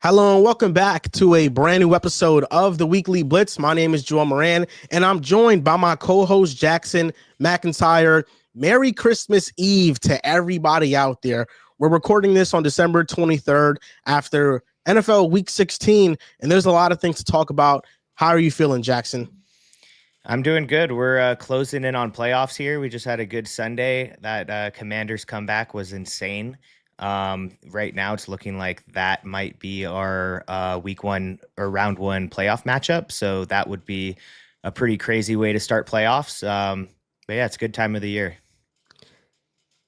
Hello and welcome back to a brand new episode of the Weekly Blitz. My name is Joel Moran, and I'm joined by my co-host Jackson McIntyre. Merry Christmas Eve to everybody out there. We're recording this on December 23rd after NFL Week 16, and there's a lot of things to talk about. How are you feeling, Jackson? I'm doing good. We're closing in on playoffs here. We just had a good Sunday. That Commanders comeback was insane. Right now, it's looking like that might be our week one or round one playoff matchup. So that would be a pretty crazy way to start playoffs. But yeah, it's a good time of the year.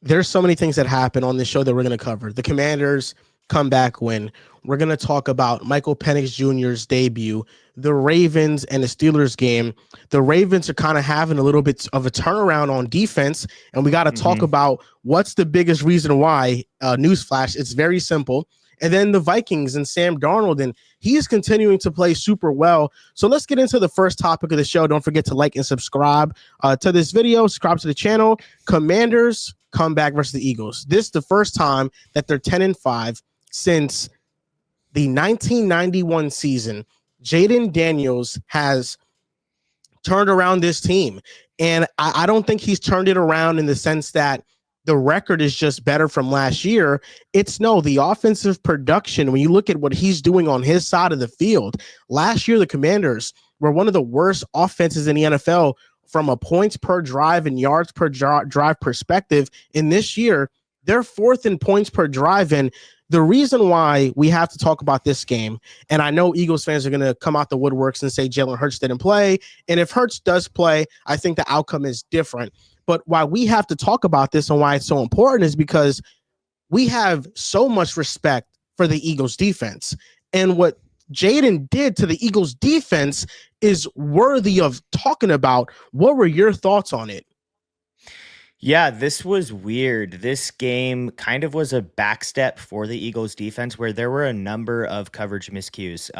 There's so many things that happen on this show that we're going to cover. The Commanders comeback win. We're going to talk about Michael Penix Jr.'s debut, the Ravens and the Steelers game. The Ravens are kind of having a little bit of a turnaround on defense, and we got to talk about what's the biggest reason why. Newsflash, it's very simple. And then the Vikings and Sam Darnold, and he's continuing to play super well. So let's get into the first topic of the show. Don't forget to like and subscribe to this video. Subscribe to the channel. Commanders comeback versus the Eagles. This is the first time that they're 10-5 since the 1991 season. Jayden Daniels has turned around this team. And I don't think he's turned it around in the sense that the record is just better from last year. It's no, the offensive production, when you look at what he's doing on his side of the field, last year the Commanders were one of the worst offenses in the NFL from a points per drive and yards per drive perspective. In this year, they're fourth in points per drive. And the reason why we have to talk about this game, and I know Eagles fans are going to come out the woodworks and say Jalen Hurts didn't play. And if Hurts does play, I think the outcome is different. But why we have to talk about this and why it's so important is because we have so much respect for the Eagles defense. And what Jayden did to the Eagles defense is worthy of talking about. What were your thoughts on it? Yeah, this was weird. This game kind of was a backstep for the Eagles defense where there were a number of coverage miscues.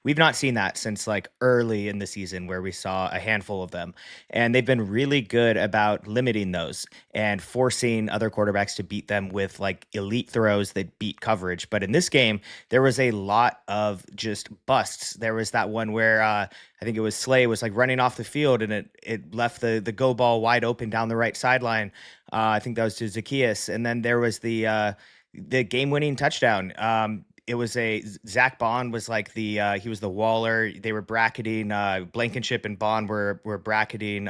We've not seen that since like early in the season where we saw a handful of them. And they've been really good about limiting those and forcing other quarterbacks to beat them with like elite throws that beat coverage. But in this game, there was a lot of just busts. There was that one where I think it was Slay was like running off the field and it left the go ball wide open down the right sideline. I think that was to Zacchaeus. And then there was the game winning touchdown. It was a Zach Bond was like he was the Waller. They were bracketing Blankenship and Bond were bracketing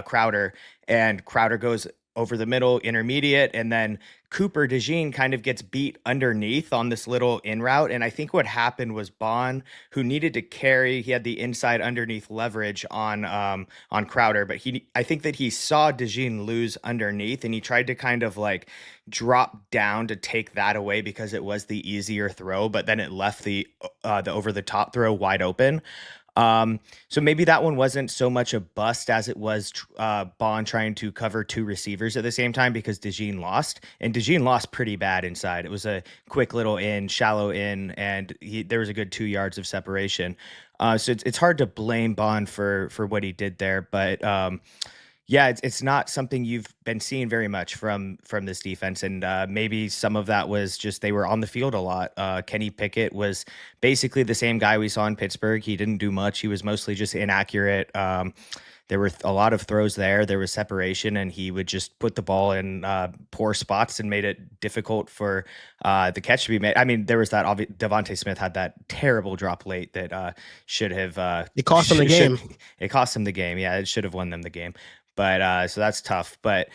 Crowder, and Crowder goes over the middle, intermediate, and then Cooper DeJean kind of gets beat underneath on this little in route. And I think what happened was Bond, who needed to carry, he had the inside underneath leverage on Crowder, but I think that he saw DeJean lose underneath, and he tried to kind of like drop down to take that away because it was the easier throw, but then it left the over the top throw wide open. So maybe that one wasn't so much a bust as it was Bond trying to cover two receivers at the same time because DeJean lost, and DeJean lost pretty bad inside. It was a quick little in, shallow in, and there was a good 2 yards of separation. So it's hard to blame Bond for what he did there, but yeah, it's not something you've been seeing very much from this defense, and maybe some of that was just they were on the field a lot. Kenny Pickett was basically the same guy we saw in Pittsburgh. He didn't do much. He was mostly just inaccurate. There were a lot of throws there. There was separation, and he would just put the ball in poor spots and made it difficult for the catch to be made. I mean, there was that Devontae Smith had that terrible drop late that should have it cost them the game. It cost him the game. Yeah, it should have won them the game. But so that's tough. But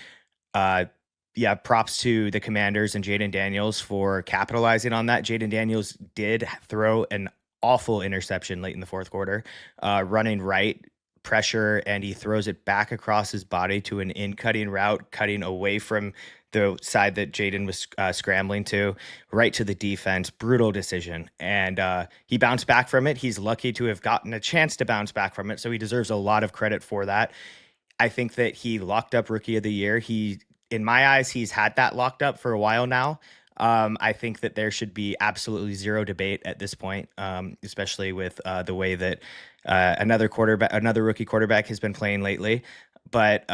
yeah, props to the Commanders and Jayden Daniels for capitalizing on that. Jayden Daniels did throw an awful interception late in the fourth quarter, running right pressure, and he throws it back across his body to an in-cutting route, cutting away from the side that Jayden was scrambling to, right to the defense. Brutal decision. And he bounced back from it. He's lucky to have gotten a chance to bounce back from it, so he deserves a lot of credit for that. I think that he locked up Rookie of the Year. In my eyes, he's had that locked up for a while now. I think that there should be absolutely zero debate at this point, especially with the way that another rookie quarterback has been playing lately. But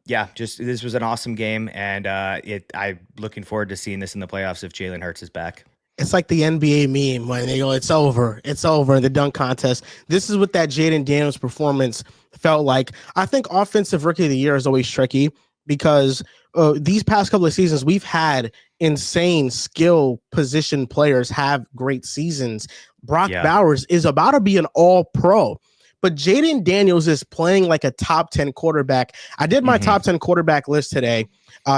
yeah, just this was an awesome game, and I'm looking forward to seeing this in the playoffs if Jalen Hurts is back. It's like the NBA meme when they go, it's over, the dunk contest. This is what that Jayden Daniels performance felt like. I think offensive rookie of the year is always tricky because these past couple of seasons, we've had insane skill position players have great seasons. Brock Yeah. Bowers is about to be an all pro. But Jayden Daniels is playing like a top 10 quarterback. I did my top 10 quarterback list today,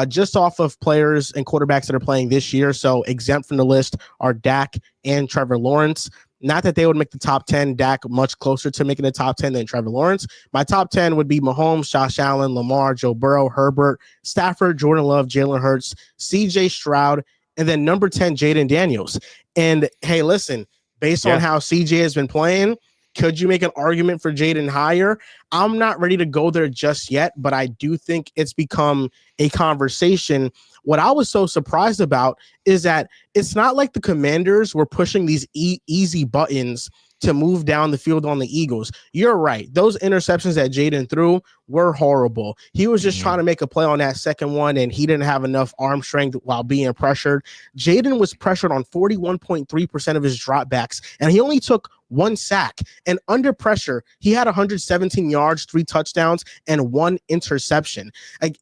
just off of players and quarterbacks that are playing this year. So exempt from the list are Dak and Trevor Lawrence. Not that they would make the top 10. Dak much closer to making the top 10 than Trevor Lawrence. My top 10 would be Mahomes, Josh Allen, Lamar, Joe Burrow, Herbert, Stafford, Jordan Love, Jalen Hurts, CJ Stroud, and then number 10, Jayden Daniels. And hey, listen, based on how CJ has been playing, could you make an argument for Jayden higher? I'm not ready to go there just yet, but I do think it's become a conversation. What I was so surprised about is that it's not like the Commanders were pushing these easy buttons to move down the field on the Eagles. You're right. Those interceptions that Jayden threw were horrible. He was just trying to make a play on that second one, and he didn't have enough arm strength while being pressured. Jayden was pressured on 41.3% of his dropbacks, and he only took one sack. And under pressure, he had 117 yards, 3 touchdowns, and 1 interception. Like,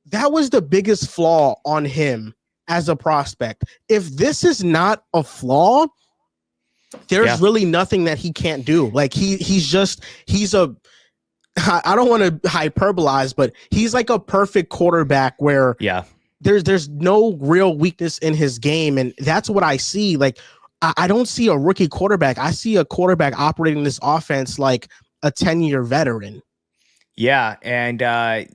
that was the biggest flaw on him as a prospect. If this is not a flaw, there's really nothing that he can't do. Like he's a, I don't want to hyperbolize, but he's like a perfect quarterback where there's no real weakness in his game. And that's what I see. Like, I don't see a rookie quarterback. I see a quarterback operating this offense like a 10-year veteran. Yeah, and there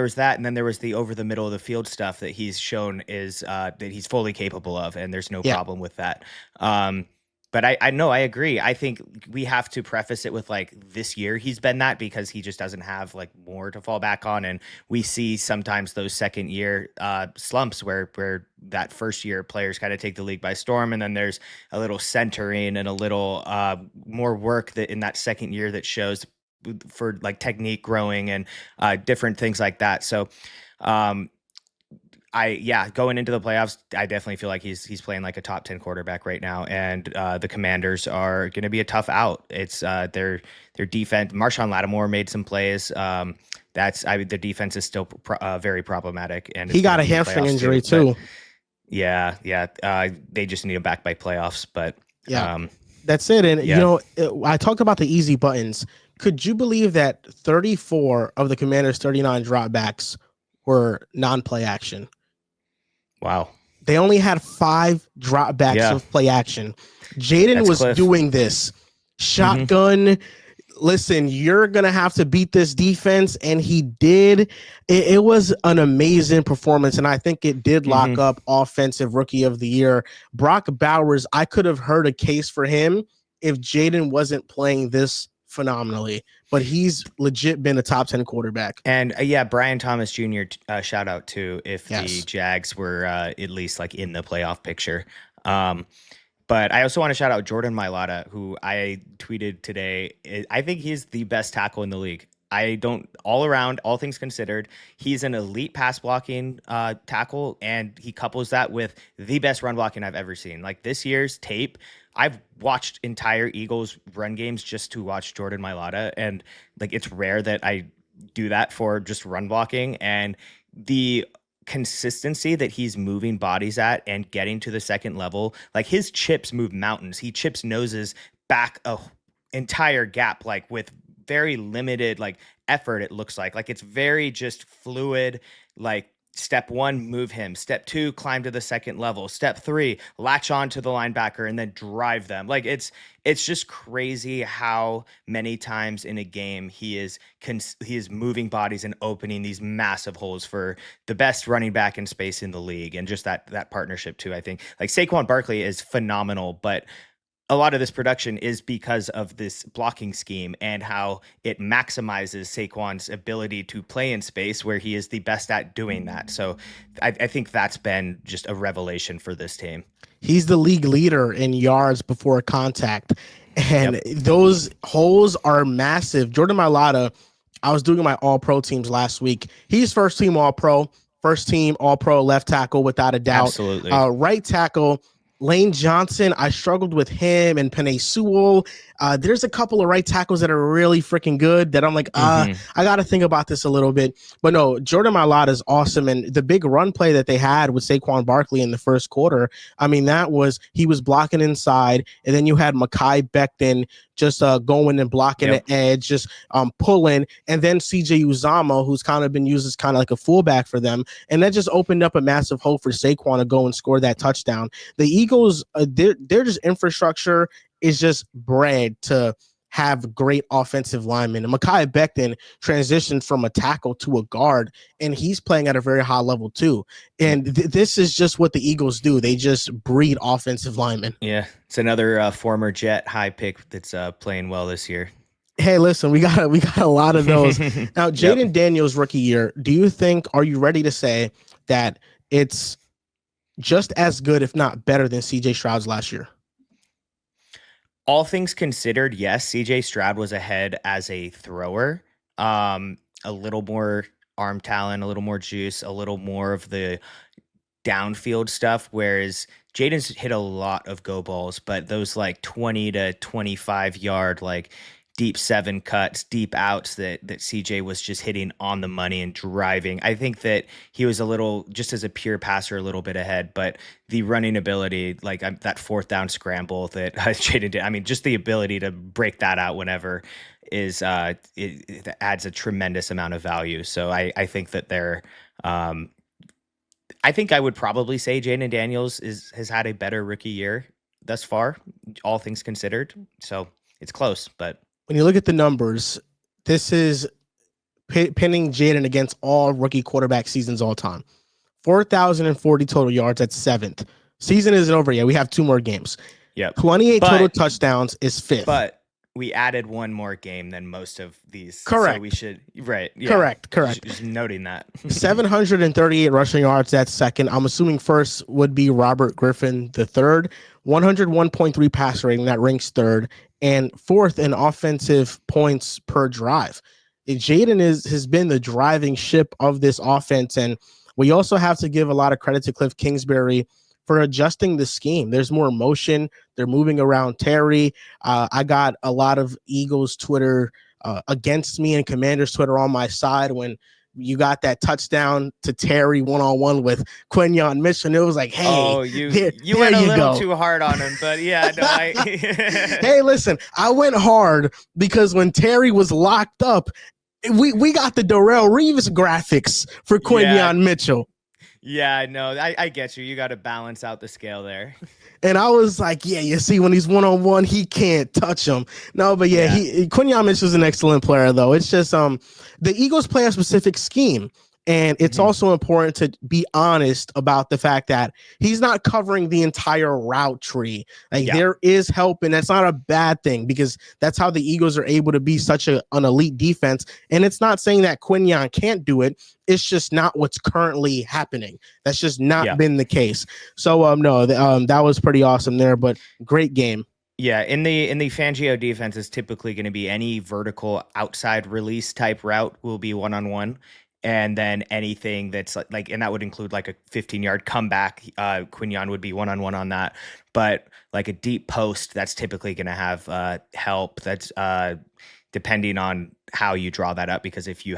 was that, and then there was the over the middle of the field stuff that he's shown is that he's fully capable of, and there's no problem with that. But I know I agree. I think we have to preface it with like this year he's been that because he just doesn't have like more to fall back on, and we see sometimes those second year slumps where that first year players kind of take the league by storm, and then there's a little centering and a little more work that in that second year that shows for like technique growing and different things like that. So going into the playoffs, I definitely feel like he's playing like a top 10 quarterback right now, and the Commanders are going to be a tough out. It's their defense. Marshawn Lattimore made some plays. The defense is still very problematic, and he got a hamstring injury too. They just need him back by playoffs, but that's it. And you know, I talked about the easy buttons. Could you believe that 34 of the Commanders' 39 dropbacks were non-play action? Wow. They only had 5 dropbacks of play action. Jayden was doing this. Shotgun. Listen, you're going to have to beat this defense. And he did. It was an amazing performance. And I think it did lock up offensive rookie of the year. Brock Bowers, I could have heard a case for him if Jayden wasn't playing this phenomenally, but he's legit been a top 10 quarterback. And Brian Thomas Jr. Shout out to if the Jags were at least like in the playoff picture. But I also want to shout out Jordan Mailata, who I tweeted today. I think he's the best tackle in the league. All around, all things considered, he's an elite pass blocking tackle, and he couples that with the best run blocking I've ever seen. Like this year's tape, I've watched entire Eagles run games just to watch Jordan Mailata, and like it's rare that I do that for just run blocking, and the consistency that he's moving bodies at and getting to the second level, like his chips move mountains. He chips noses back a entire gap, like with very limited like effort. It looks like it's very just fluid. Like step 1, move him. Step 2, climb to the second level. Step 3, latch on to the linebacker and then drive them. Like it's just crazy how many times in a game he is moving bodies and opening these massive holes for the best running back in space in the league. And just that partnership too. I think like Saquon Barkley is phenomenal, but a lot of this production is because of this blocking scheme and how it maximizes Saquon's ability to play in space where he is the best at doing that. So I think that's been just a revelation for this team. He's the league leader in yards before contact, and those holes are massive. Jordan Mailata, I was doing my all-pro teams last week. He's first team all-pro left tackle without a doubt. Absolutely. Right tackle, Lane Johnson, I struggled with him and Penei Sewell. There's a couple of right tackles that are really freaking good that I'm like, I got to think about this a little bit. But no, Jordan Mailata is awesome. And the big run play that they had with Saquon Barkley in the first quarter, I mean, he was blocking inside. And then you had Mekhi Becton just going and blocking the edge, just pulling. And then CJ Uzomah, who's kind of been used as kind of like a fullback for them. And that just opened up a massive hole for Saquon to go and score that touchdown. The Eagles, their just infrastructure is just bred to have great offensive linemen. And Mekhi Becton transitioned from a tackle to a guard, and he's playing at a very high level too. And this is just what the Eagles do. They just breed offensive linemen. Yeah, it's another former Jet high pick that's playing well this year. Hey, listen, we got a lot of those. Now, Jayden Daniels rookie year, are you ready to say that it's just as good, if not better, than CJ Stroud's last year? All things considered, yes, CJ Stroud was ahead as a thrower. A little more arm talent, a little more juice, a little more of the downfield stuff, whereas Jayden's hit a lot of go balls, but those like 20 to 25 yard, like deep 7 cuts, deep outs that CJ was just hitting on the money and driving. I think that he was a little, just as a pure passer, a little bit ahead, but the running ability, like that 4th down scramble that Jayden did, I mean, just the ability to break that out whenever is, it adds a tremendous amount of value. So I think that I think I would probably say Jayden Daniels has had a better rookie year thus far, all things considered. So it's close, but when you look at the numbers, this is pinning Jayden against all rookie quarterback seasons all time. 4,040 total yards at 7th. Season isn't over yet. We have 2 more games. Yep. 28 total touchdowns is 5th. But we added 1 more game than most of these. Correct. So we should, right. Yeah. Correct. Just noting that. 738 rushing yards, that's 2nd. I'm assuming first would be Robert Griffin the 3rd. 101.3 passer rating, that ranks 3rd. And 4th in offensive points per drive. Jayden has been the driving ship of this offense. And we also have to give a lot of credit to Cliff Kingsbury for adjusting the scheme. There's more motion. They're moving around Terry. I got a lot of Eagles Twitter against me and Commanders Twitter on my side when you got that touchdown to Terry one-on-one with Quinyon Mitchell. And it was like, hey, you went a little too hard on him, but yeah, no, Hey, listen, I went hard because when Terry was locked up, we got the Darrelle Reeves graphics for Quinyon Mitchell. Yeah, no, I get you. You got to balance out the scale there. And I was like, yeah, you see, when he's one-on-one, he can't touch him. No, but Quinyon Mitchell's an excellent player, though. It's just the Eagles play a specific scheme. And it's also important to be honest about the fact that he's not covering the entire route tree. There is help, and that's not a bad thing because that's how the Eagles are able to be such an elite defense. And it's not saying that Quinyon can't do it. It's just not what's currently happening. That's just not been the case. So that was pretty awesome there, but great game. Yeah, in the Fangio defense is typically going to be any vertical outside release type route will be one-on-one. And then anything that's like, and that would include like a 15-yard comeback. Quinyon would be one-on-one on that. But like a deep post, that's typically going to have help. That's depending on how you draw that up. Because if you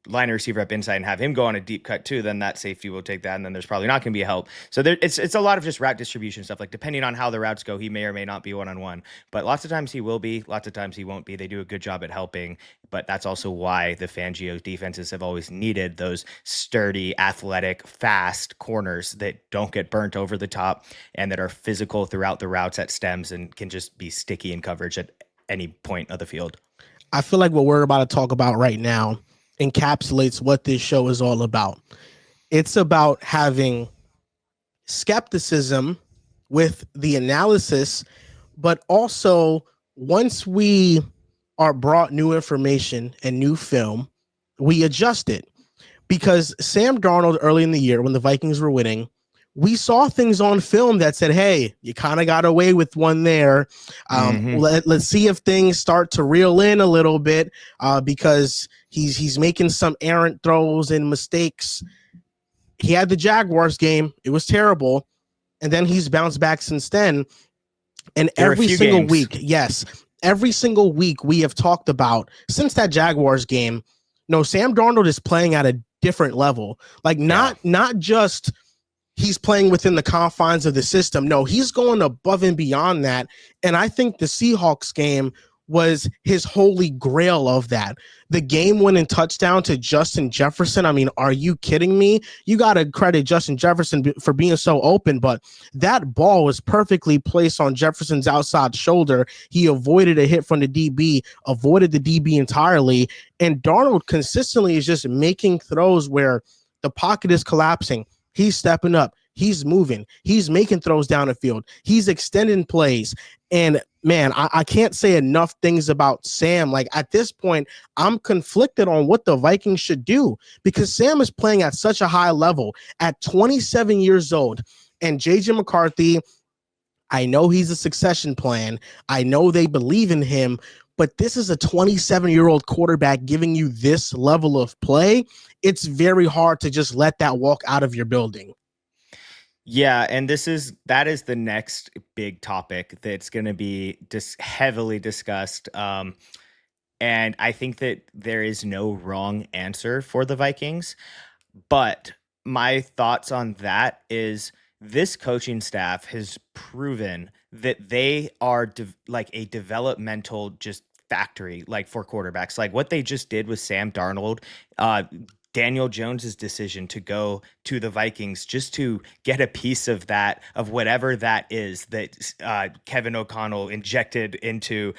line a receiver up inside and have him go on a deep cut too, then that safety will take that, and then there's probably not going to be a help. So it's a lot of just route distribution stuff. Like depending on how the routes go, he may or may not be one-on-one. But lots of times he will be. Lots of times he won't be. They do a good job at helping. But that's also why the Fangio defenses have always needed those sturdy, athletic, fast corners that don't get burnt over the top and that are physical throughout the routes at stems and can just be sticky in coverage at any point of the field. I feel like what we're about to talk about right now encapsulates what this show is all about. It's about having skepticism with the analysis, but also once we are brought new information and new film, we adjust it. Because Sam Darnold early in the year when the Vikings were winning, we saw things on film that said, hey, you kind of got away with one there. Let's see if things start to reel in a little bit because he's making some errant throws and mistakes. He had the Jaguars game. It was terrible. and then he's bounced back since then. And There are a every few single games. week, yes, every single week we have talked about since that Jaguars game. No, Sam Darnold is playing at a different level. Like not just he's playing within the confines of the system. No, he's going above and beyond that. And I think the Seahawks game was his holy grail of that. The game-winning touchdown to Justin Jefferson. I mean, are you kidding me? You got to credit Justin Jefferson for being so open, but that ball was perfectly placed on Jefferson's outside shoulder. He avoided a hit from the DB, avoided the DB entirely, and Darnold consistently is just making throws where the pocket is collapsing. He's stepping up. He's moving. He's making throws down the field. He's extending plays. And man, I can't say enough things about Sam. Like at this point, I'm conflicted on what the Vikings should do because Sam is playing at such a high level at 27 years old. And JJ McCarthy, I know he's a succession plan. I know they believe in him, but this is a 27-year-old quarterback giving you this level of play. It's very hard to just let that walk out of your building. Yeah, and that is the next big topic that's going to be heavily discussed. And I think that there is no wrong answer for the Vikings. But my thoughts on that is this coaching staff has proven that they are like a developmental just factory, like for quarterbacks. Like what they just did with Sam Darnold, Daniel Jones's decision to go to the Vikings just to get a piece of that, of whatever that is that Kevin O'Connell injected into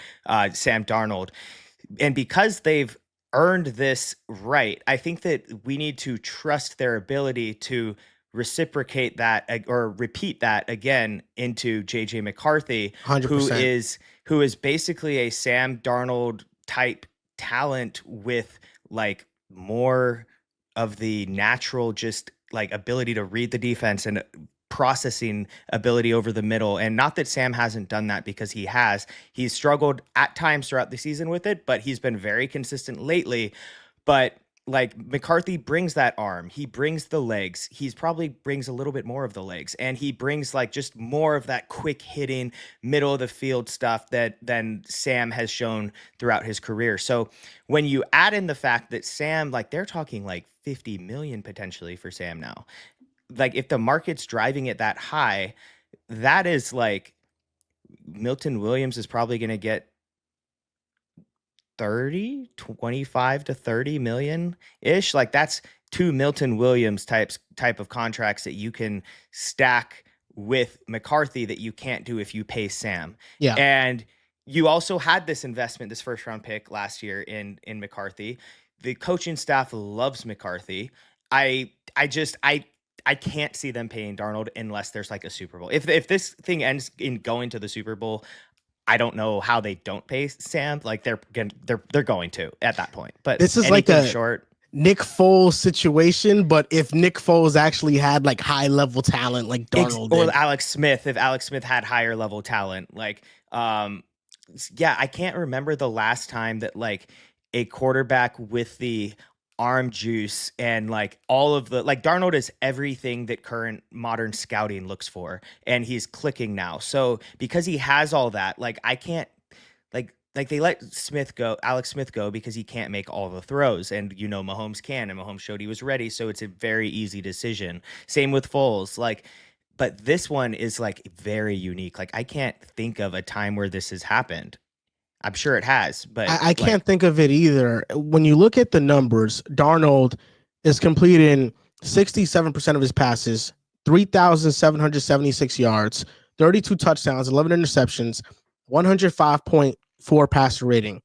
Sam Darnold. And because they've earned this right, I think that we need to trust their ability to reciprocate that or repeat that again into JJ McCarthy, 100%. who is basically a Sam Darnold type talent with like more of the natural just like ability to read the defense and processing ability over the middle. And not that Sam hasn't done that, because he's struggled at times throughout the season with it, but he's been very consistent lately. But like McCarthy brings that arm, he brings the legs, he's probably brings a little bit more of the legs, and he brings like just more of that quick hitting middle of the field stuff than Sam has shown throughout his career. So when you add in the fact that Sam, like they're talking like 50 million potentially for Sam now, like if the market's driving it that high, that is like Milton Williams is probably going to get 25 to 30 million ish. Like that's two Milton Williams type of contracts that you can stack with McCarthy that you can't do if you pay Sam. Yeah. And you also had this investment, this first round pick last year in McCarthy. The coaching staff loves McCarthy. I can't see them paying Darnold unless there's like a Super Bowl. If this thing ends in going to the Super Bowl, I don't know how they don't pay Sam. Like they're going to at that point. But this is like a short Nick Foles situation, but if Nick Foles actually had like high level talent like Darnold did. Or Alex Smith, if Alex Smith had higher level talent, like yeah, I can't remember the last time that like a quarterback with the arm juice and like all of the like Darnold is everything that current modern scouting looks for, and he's clicking now. So because he has all that, like I can't like they let Alex Smith go because he can't make all the throws, and Mahomes can, and Mahomes showed he was ready, so it's a very easy decision. Same with Foles, like, but this one is like very unique. Like I can't think of a time where this has happened. I'm sure it has, but I can't think of it either. When you look at the numbers, Darnold is completing 67% of his passes, 3,776 yards, 32 touchdowns, 11 interceptions, 105.4 passer rating.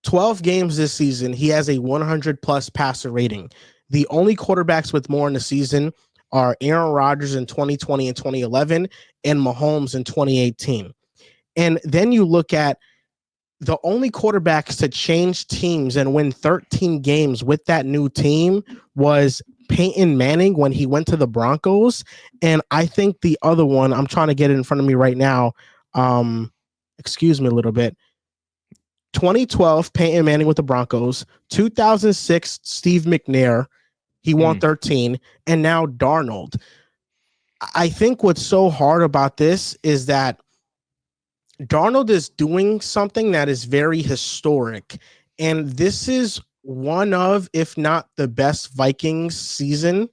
12 games this season, he has a 100-plus passer rating. The only quarterbacks with more in the season are Aaron Rodgers in 2020 and 2011 and Mahomes in 2018. And then you look at the only quarterbacks to change teams and win 13 games with that new team was Peyton Manning when he went to the Broncos. And I think the other one, I'm trying to get it in front of me right now. Excuse me a little bit. 2012, Peyton Manning with the Broncos. 2006, Steve McNair. He won 13. And now Darnold. I think what's so hard about this is that Darnold is doing something that is very historic. And this is one of, if not the best Vikings season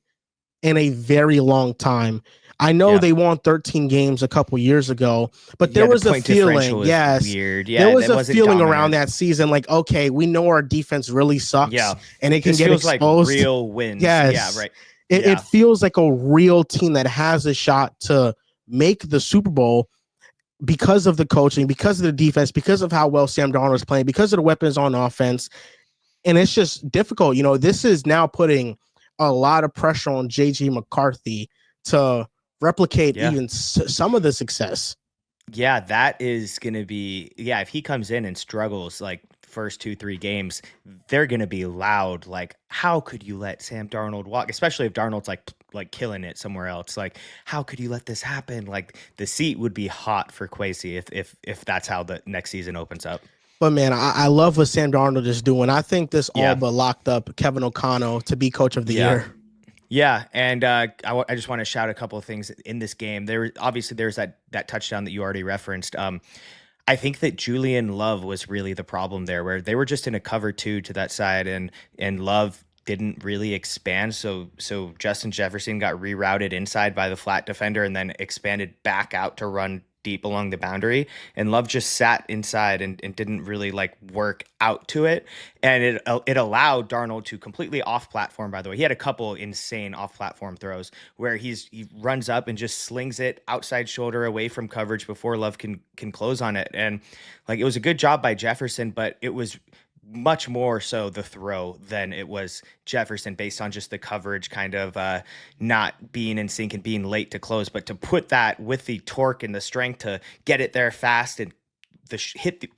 in a very long time. I know Yeah. they won 13 games a couple years ago, but there Yeah, the was a point feeling, differential is yes, weird. there Yeah, was that a wasn't feeling around dominant. that season like, okay, we know our defense really sucks Yeah. and it can This get feels like exposed. real wins. Yeah, Yes. right. It Yeah. feels like a real team that has a shot to make the Super Bowl because of the coaching, because of the defense, because of how well Sam Darnold is playing, because of the weapons on offense. And it's just difficult. You know, this is now putting a lot of pressure on JG McCarthy to replicate Yeah. even some of the success. Yeah, that is going to be, yeah, if he comes in and struggles like first 2, 3 games, they're going to be loud. Like, how could you let Sam Darnold walk? Especially if Darnold's like killing it somewhere else. Like, how could you let this happen? Like, the seat would be hot for Kwesi if that's how the next season opens up. But man, I love what Sam Darnold is doing. I think this all Yeah. but locked up Kevin O'Connell to be coach of the Yeah. year. Yeah, and I just want to shout a couple of things in this game. There's that touchdown that you already referenced. I think that Julian Love was really the problem there, where they were just in a cover two to that side, and Love didn't really expand. So Justin Jefferson got rerouted inside by the flat defender, and then expanded back out to run deep along the boundary. And Love just sat inside and didn't really like work out to it. And it allowed Darnold to completely off platform. By the way, he had a couple insane off platform throws where he runs up and just slings it outside shoulder away from coverage before Love can close on it. And like, it was a good job by Jefferson, but it was much more so the throw than it was Jefferson, based on just the coverage kind of not being in sync and being late to close. But to put that with the torque and the strength to get it there fast and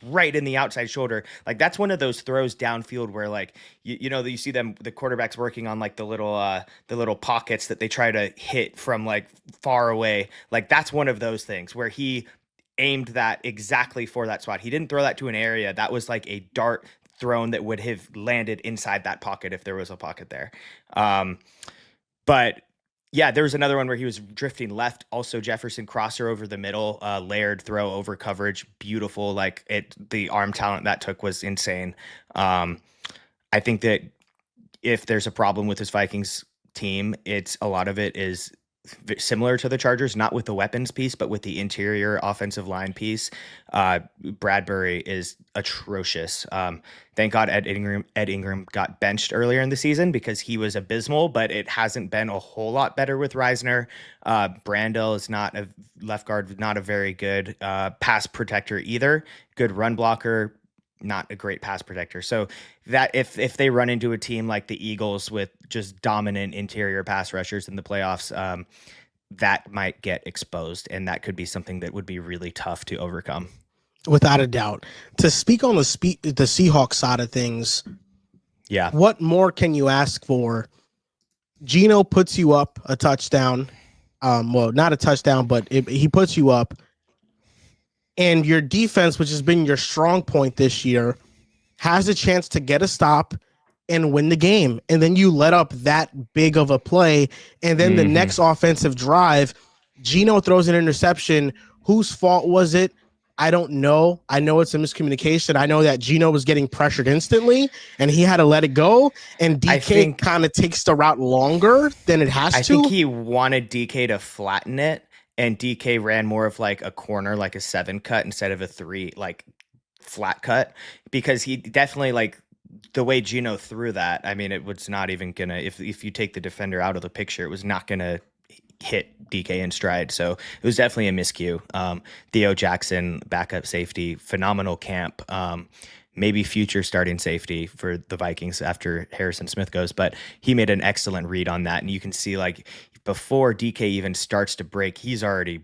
right in the outside shoulder, like that's one of those throws downfield where like you know, you see them, the quarterbacks working on like the little pockets that they try to hit from like far away. Like that's one of those things where he aimed that exactly for that spot. He didn't throw that to an area. That was like a dart thrown that would have landed inside that pocket if there was a pocket there. But yeah, there was another one where he was drifting left. Also, Jefferson crosser over the middle, layered throw over coverage, beautiful. Like the arm talent that took was insane. I think that if there's a problem with this Vikings team, it's a lot of it is similar to the Chargers, not with the weapons piece, but with the interior offensive line piece. Bradbury is atrocious. Thank God Ed Ingram got benched earlier in the season because he was abysmal, but it hasn't been a whole lot better with Reisner. Brandel is not a left guard, not a very good pass protector either. Good run blocker, not a great pass protector. So that if they run into a team like the Eagles with just dominant interior pass rushers in the playoffs, that might get exposed, and that could be something that would be really tough to overcome. Without a doubt. To speak on the Seahawks side of things, Yeah. what more can you ask for? Geno puts you up a touchdown. Well, not a touchdown, but he puts you up. And your defense, which has been your strong point this year, has a chance to get a stop and win the game. And then you let up that big of a play. And then the next offensive drive, Geno throws an interception. Whose fault was it? I don't know. I know it's a miscommunication. I know that Geno was getting pressured instantly and he had to let it go. And DK kind of takes the route longer than it has to. I think he wanted DK to flatten it, and DK ran more of like a corner, like a 7 cut instead of a 3, like flat cut, because he definitely, like, the way Geno threw that, I mean, it was not even gonna, if you take the defender out of the picture, it was not gonna hit DK in stride. So it was definitely a miscue. Theo Jackson, backup safety, phenomenal camp. Maybe future starting safety for the Vikings after Harrison Smith goes, but he made an excellent read on that. And you can see, like, before DK even starts to break, he's already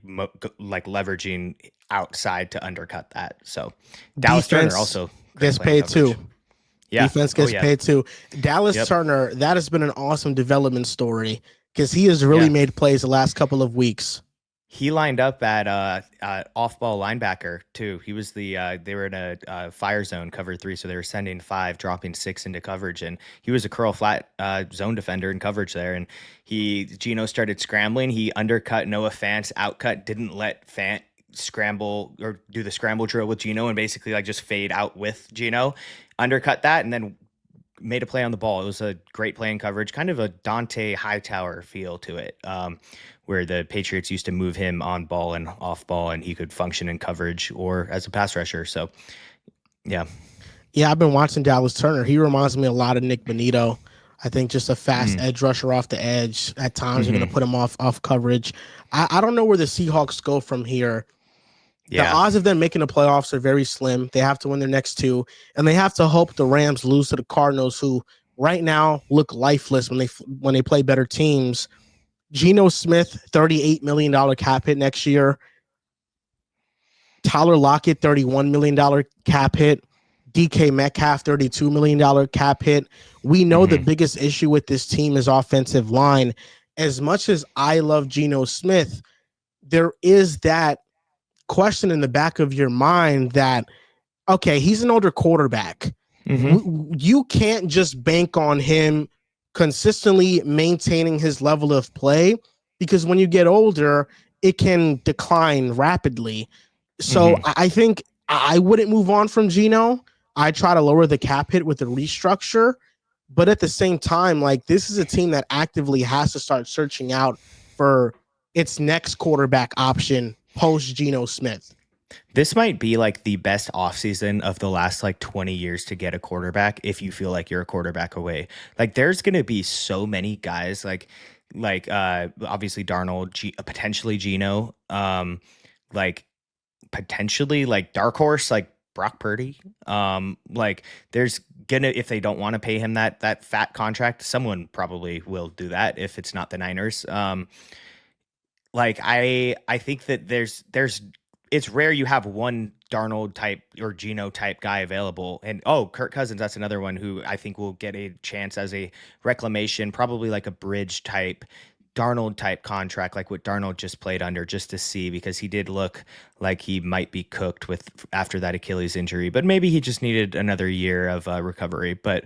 like leveraging outside to undercut that. So Dallas Turner also gets paid too. Yeah. Defense gets paid too. Dallas Turner, that has been an awesome development story because he has really made plays the last couple of weeks. He lined up at off-ball linebacker too. He was they were in a fire zone cover three, so they were sending five, dropping six into coverage, and he was a curl flat zone defender in coverage there. And Gino started scrambling. He undercut Noah Fant, outcut, didn't let Fant scramble or do the scramble drill with Gino, and basically like just fade out with Gino, undercut that, and then made a play on the ball. It was a great play in coverage, kind of a Dante Hightower feel to it, where the Patriots used to move him on ball and off ball, and he could function in coverage or as a pass rusher. So, yeah. Yeah, I've been watching Dallas Turner. He reminds me a lot of Nick Bonito. I think just a fast edge rusher off the edge. At times, you're going to put him off coverage. I don't know where the Seahawks go from here. The odds of them making the playoffs are very slim. They have to win their next two, and they have to hope the Rams lose to the Cardinals, who right now look lifeless when they play better teams. Geno Smith, $38 million cap hit next year. Tyler Lockett, $31 million cap hit. DK Metcalf, $32 million cap hit. We know the biggest issue with this team is offensive line. As much as I love Geno Smith, there is that question in the back of your mind that, okay, he's an older quarterback. You can't just bank on him consistently maintaining his level of play, because when you get older, it can decline rapidly. So I think I wouldn't move on from Geno. I try to lower the cap hit with the restructure, but at the same time, like, this is a team that actively has to start searching out for its next quarterback option post Geno Smith. This might be like the best offseason of the last like 20 years to get a quarterback if you feel like you're a quarterback away. Like, there's going to be so many guys like obviously Darnold, potentially Geno, like potentially like dark horse like Brock Purdy. Like, there's gonna, if they don't want to pay him that fat contract, someone probably will do that if it's not the Niners. Like, I think that there's it's rare you have one Darnold type or Geno type guy available. And Kirk Cousins, that's another one who I think will get a chance as a reclamation, probably like a bridge type Darnold type contract, like what Darnold just played under, just to see, because he did look like he might be cooked with after that Achilles injury, but maybe he just needed another year of recovery. But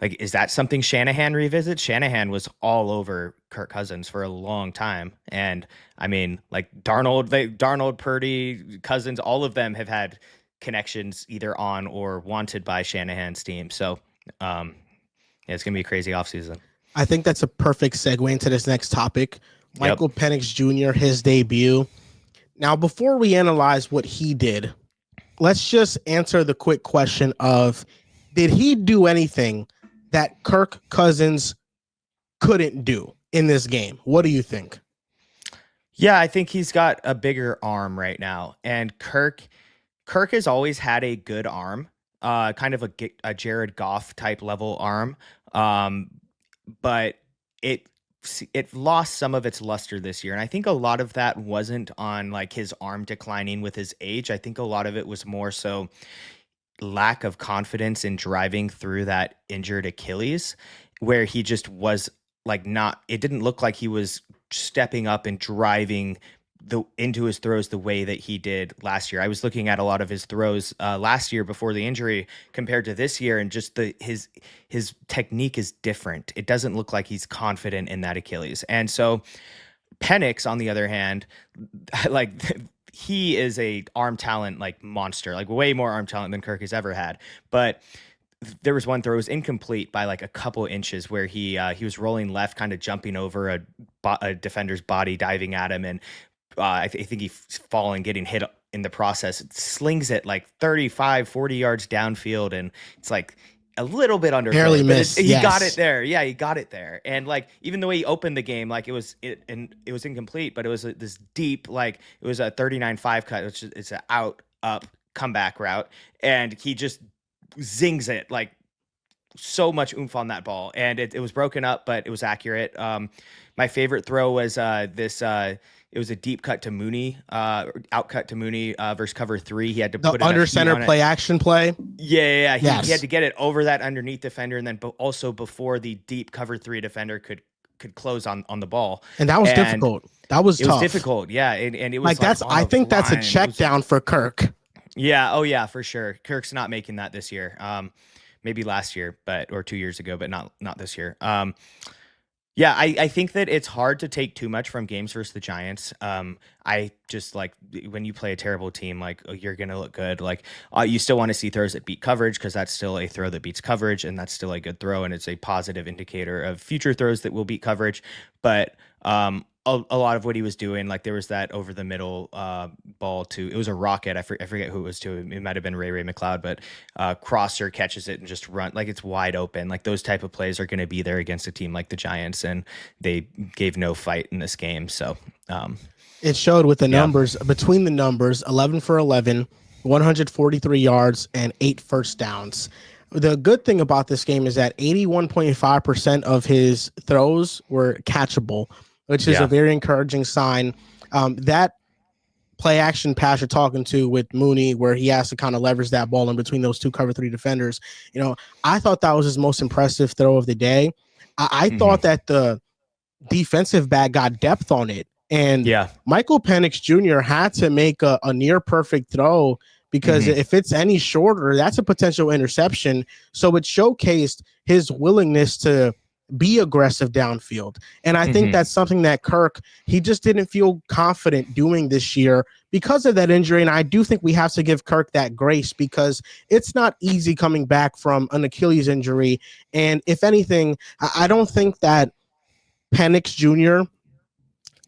like, is that something Shanahan revisits? Shanahan was all over Kirk Cousins for a long time. And I mean, like Darnold, Purdy, Cousins, all of them have had connections either on or wanted by Shanahan's team. So yeah, it's going to be a crazy offseason. I think that's a perfect segue into this next topic. Michael Penix Jr., his debut. Now, before we analyze what he did, let's just answer the quick question of, did he do anything that Kirk Cousins couldn't do in this game? What do you think? Yeah, I think he's got a bigger arm right now. And Kirk has always had a good arm, kind of a Jared Goff type level arm. But it lost some of its luster this year. And I think a lot of that wasn't on like his arm declining with his age. I think a lot of it was more so lack of confidence in driving through that injured Achilles, where he just was like it didn't look like he was stepping up and driving into his throws the way that he did last year. I was looking at a lot of his throws last year before the injury compared to this year, and just his technique is different. It doesn't look like he's confident in that Achilles. And so Penix, on the other hand, like, he is a arm talent like monster, like way more arm talent than Kirk has ever had. But there was one throw, it was incomplete by like a couple inches, where he was rolling left, kind of jumping over a defender's body, diving at him, and I think he's falling, getting hit in the process. It slings it like 35, 40 yards downfield, and it's like a little bit under. Barely missed. He got it there. Yeah, he got it there. And like, even the way he opened the game, like it was incomplete, but it was this deep, like it was a 39-5 cut, which is it's an out, up, comeback route. And he just zings it, like so much oomph on that ball. And it was broken up, but it was accurate. My favorite throw was it was a deep cut to Mooney, out cut to Mooney versus cover three. He had to put under center play action play. Yeah. He had to get it over that underneath defender, and then also before the deep cover three defender could could close on the ball. And that was And difficult. That was it was tough. difficult. Yeah. And it Like was like I on the think that's a line. It check was, down for Kirk. yeah. Oh yeah, for sure. Kirk's not making that this year. Maybe last year, or 2 years ago, but not this year. Yeah, I think that it's hard to take too much from games versus the Giants. I just like when you play a terrible team, like you're gonna look good. Like you still want to see throws that beat coverage because that's still a throw that beats coverage, and that's still a good throw, and it's a positive indicator of future throws that will beat coverage. But a lot of what he was doing, like there was that over the middle ball to, it was a rocket. I forget who it was to. It might have been Ray McLeod, but Crosser catches it and just run like it's wide open. Like those type of plays are going to be there against a team like the Giants, and they gave no fight in this game. So it showed with the numbers, between the numbers, 11 for 11, 143 yards and 8 first downs. The good thing about this game is that 81.5% of his throws were catchable, which is a very encouraging sign. That play action pass you're talking to with Mooney, where he has to kind of leverage that ball in between those two cover three defenders. I thought that was his most impressive throw of the day. I thought that the defensive back got depth on it. And Michael Penix Jr. had to make a near perfect throw because if it's any shorter, that's a potential interception. So it showcased his willingness to be aggressive downfield. And I think that's something that Kirk, he just didn't feel confident doing this year because of that injury. And I do think we have to give Kirk that grace because it's not easy coming back from an Achilles injury. And if anything, I don't think that Penix Jr.,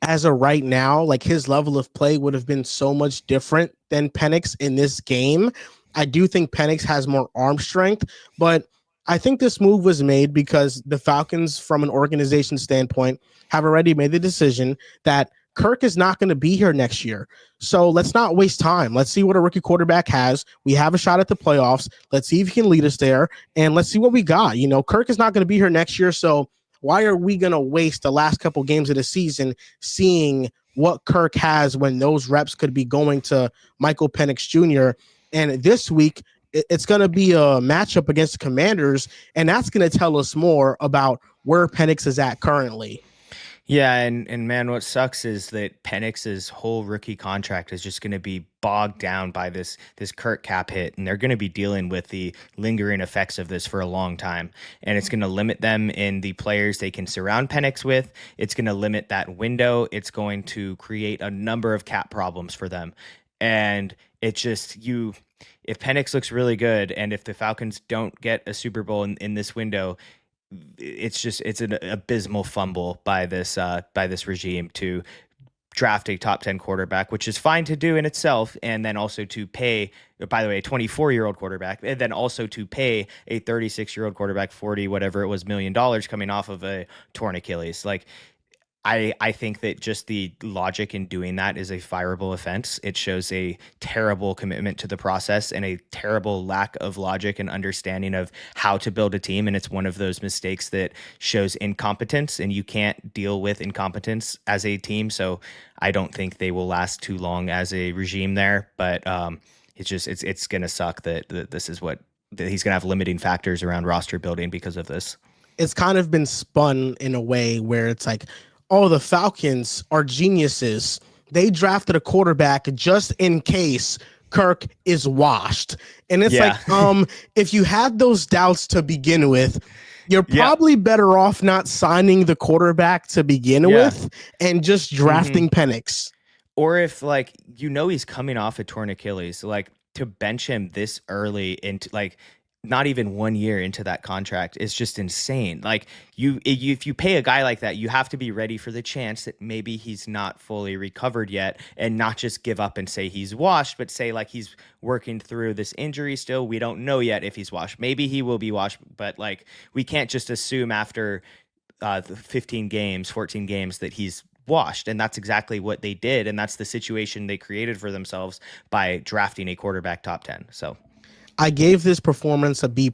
as of right now, like his level of play would have been so much different than Penix in this game. I do think Penix has more arm strength, but I think this move was made because the Falcons, from an organization standpoint, have already made the decision that Kirk is not going to be here next year. So let's not waste time. Let's see what a rookie quarterback has. We have a shot at the playoffs. Let's see if he can lead us there, and let's see what we got. Kirk is not going to be here next year, so why are we going to waste the last couple games of the season seeing what Kirk has when those reps could be going to Michael Penix Jr.? And this week, it's going to be a matchup against the Commanders, and that's going to tell us more about where Penix is at currently. Yeah, and man, what sucks is that Penix's whole rookie contract is just going to be bogged down by this Kirk cap hit, and they're going to be dealing with the lingering effects of this for a long time. And it's going to limit them in the players they can surround Penix with. It's going to limit that window. It's going to create a number of cap problems for them. And it's just if Penix looks really good, and if the Falcons don't get a Super Bowl in this window, it's an abysmal fumble by this regime to draft a top 10 quarterback, which is fine to do in itself, and then also to pay, by the way, a 24-year-old quarterback, and then also to pay a 36-year-old quarterback 40 whatever it was $million coming off of a torn Achilles. Like, I think that just the logic in doing that is a fireable offense. It shows a terrible commitment to the process and a terrible lack of logic and understanding of how to build a team. And it's one of those mistakes that shows incompetence, and you can't deal with incompetence as a team. So I don't think they will last too long as a regime there. But it's going to suck that this is that he's going to have limiting factors around roster building because of this. It's kind of been spun in a way where it's like, oh, the Falcons are geniuses. They drafted a quarterback just in case Kirk is washed. And it's like, if you had those doubts to begin with, you're probably better off not signing the quarterback to begin with and just drafting Penix. Or if he's coming off a torn Achilles, to bench him this early into not even 1 year into that contract is just insane. If you pay a guy like that, you have to be ready for the chance that maybe he's not fully recovered yet, and not just give up and say he's washed, but say he's working through this injury still. We don't know yet if he's washed. Maybe he will be washed, but we can't just assume after 15 games, 14 games that he's washed. And that's exactly what they did. And that's the situation they created for themselves by drafting a quarterback top 10. So I gave this performance a B+.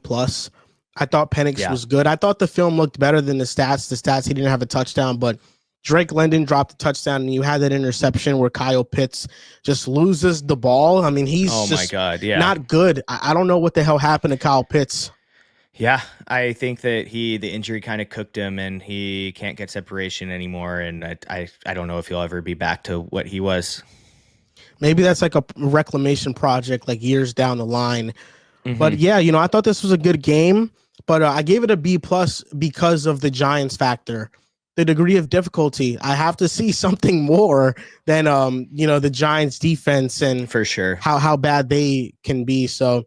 I thought Penix was good. I thought the film looked better than the stats. The stats, he didn't have a touchdown, but Drake London dropped a touchdown, and you had that interception where Kyle Pitts just loses the ball. I mean, he's not good. I don't know what the hell happened to Kyle Pitts. Yeah, I think that the injury kind of cooked him, and he can't get separation anymore. And I don't know if he'll ever be back to what he was. Maybe that's like a reclamation project, like years down the line. But Hmm. yeah, I thought this was a good game, but I gave it a B plus because of the Giants factor. The degree of difficulty, I have to see something more than the Giants defense and For sure. how bad they can be. So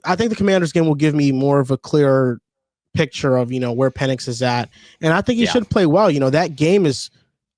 I think the Commanders game will give me more of a clearer picture of where Penix is at, and I think he Yeah. should play well. That game is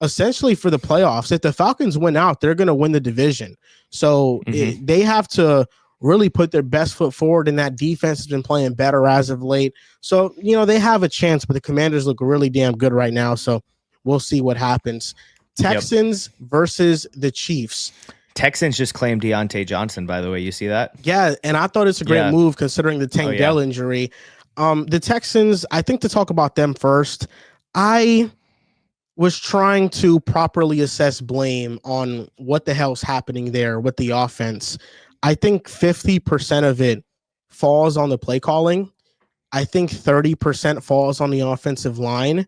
essentially for the playoffs. If the Falcons win out, they're going to win the division. So Hmm. they have to really put their best foot forward, and that defense has been playing better as of late. So they have a chance, but the Commanders look really damn good right now. So we'll see what happens. Yep. Texans versus the Chiefs. Texans just claimed Deontay Johnson, by the way. You see that? Yeah, and I thought it's a great Yeah. move considering the Oh Tank yeah. Dell injury. The Texans, I think to talk about them first, I was trying to properly assess blame on what the hell's happening there with the offense. I think 50% of it falls on the play calling. I think 30% falls on the offensive line.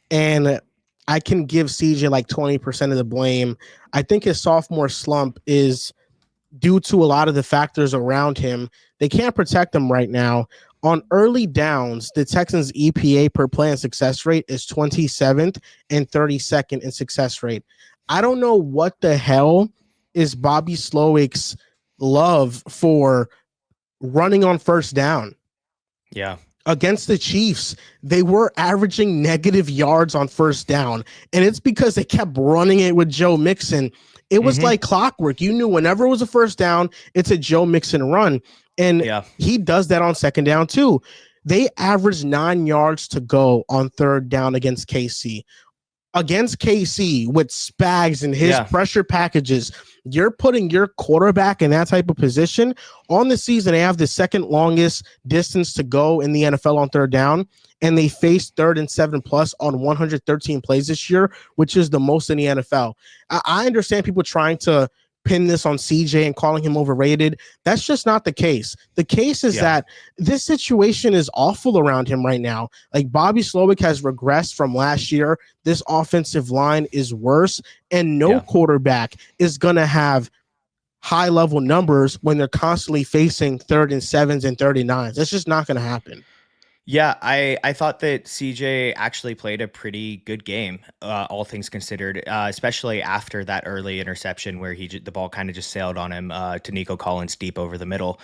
And I can give CJ like 20% of the blame. I think his sophomore slump is due to a lot of the factors around him. They can't protect him right now. On early downs, the Texans' EPA per play and success rate is 27th and 32nd in success rate. I don't know what the hell is Bobby Slowick's love for running on first down. Yeah. Against the Chiefs, they were averaging negative yards on first down. And it's because they kept running it with Joe Mixon. It was Hmm. like clockwork. You knew whenever it was a first down, it's a Joe Mixon run. And Yeah. he does that on second down too. They averaged 9 yards to go on third down against KC. Against KC with Spags and his Yeah. pressure packages, you're putting your quarterback in that type of position. On the season, they have the second longest distance to go in the NFL on third down, and they faced 3rd and 7+ on 113 plays this year, which is the most in the NFL. I understand people trying to pin this on CJ and calling him overrated. That's just not the case. The case is Yeah. that this situation is awful around him right now. Like Bobby Slowick has regressed from last year. This offensive line is worse, and no Yeah. quarterback is going to have high level numbers when they're constantly facing 3rd and 7s and 39s. That's just not going to happen. Yeah, I thought that CJ actually played a pretty good game, all things considered, especially after that early interception where the ball kind of just sailed on him to Nico Collins deep over the middle.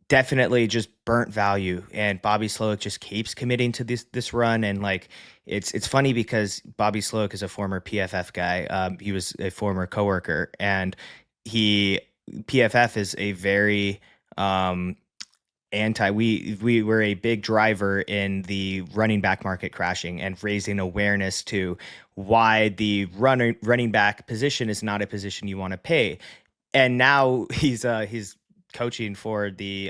Definitely just burnt value, and Bobby Slowick just keeps committing to this run, and like it's funny because Bobby Slowick is a former PFF guy. He was a former coworker, and he PFF is a very we were a big driver in the running back market crashing and raising awareness to why the running back position is not a position you want to pay. And now he's coaching for the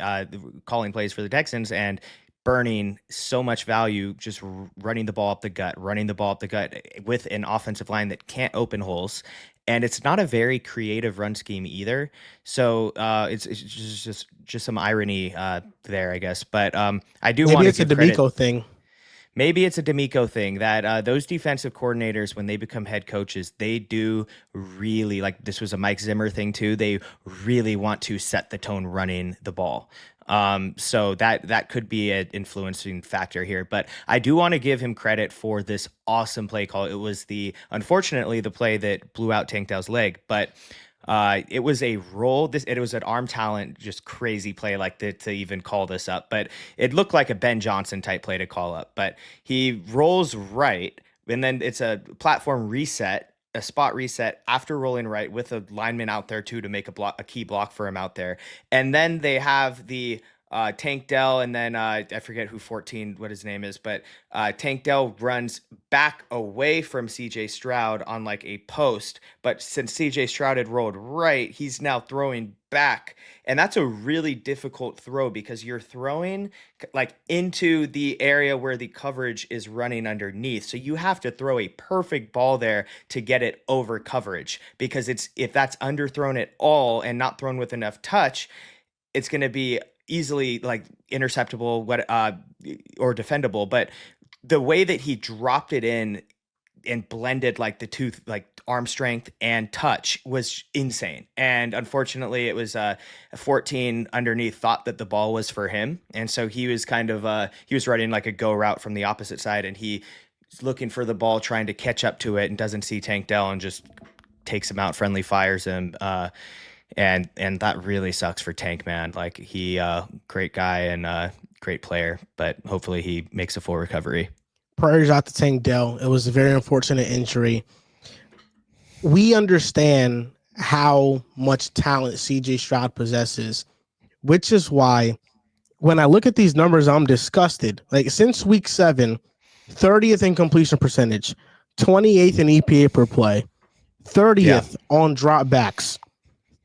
calling plays for the Texans and burning so much value just running the ball up the gut, running the ball up the gut with an offensive line that can't open holes. And it's not a very creative run scheme either. So it's just some irony there, I guess. But I do Maybe want to it's a give credit. D'Amico thing. Maybe it's a D'Amico thing that those defensive coordinators, when they become head coaches, they do really like this was a Mike Zimmer thing too. They really want to set the tone running the ball. So that could be an influencing factor here. But I do want to give him credit for this awesome play call. It was unfortunately the play that blew out Tank Dell's leg, but it was a roll. It was an arm talent, just crazy play like to even call this up. But it looked like a Ben Johnson type play to call up. But he rolls right, and then it's a platform reset, a spot reset after rolling right with a lineman out there too to make a key block for him out there. And then they have the Tank Dell, and then I forget who 14, what his name is, but Tank Dell runs back away from CJ Stroud on like a post. But since CJ Stroud had rolled right, he's now throwing back. And that's a really difficult throw because you're throwing like into the area where the coverage is running underneath. So you have to throw a perfect ball there to get it over coverage because if that's underthrown at all and not thrown with enough touch, it's going to be easily like interceptable, or defendable. But the way that he dropped it in and blended like the two, like arm strength and touch, was insane. And unfortunately, it was 14 underneath thought that the ball was for him, and so he was kind of he was running like a go route from the opposite side, and he is looking for the ball, trying to catch up to it, and doesn't see Tank Dell and just takes him out, friendly fires him. And that really sucks for Tank, man. Like he great guy and great player, but hopefully he makes a full recovery. Prayers out to Tank Dell. It was a very unfortunate injury. We understand how much talent CJ Stroud possesses, which is why when I look at these numbers, I'm disgusted. Like since week 7, 30th in completion percentage, 28th in EPA per play, 30th on dropbacks,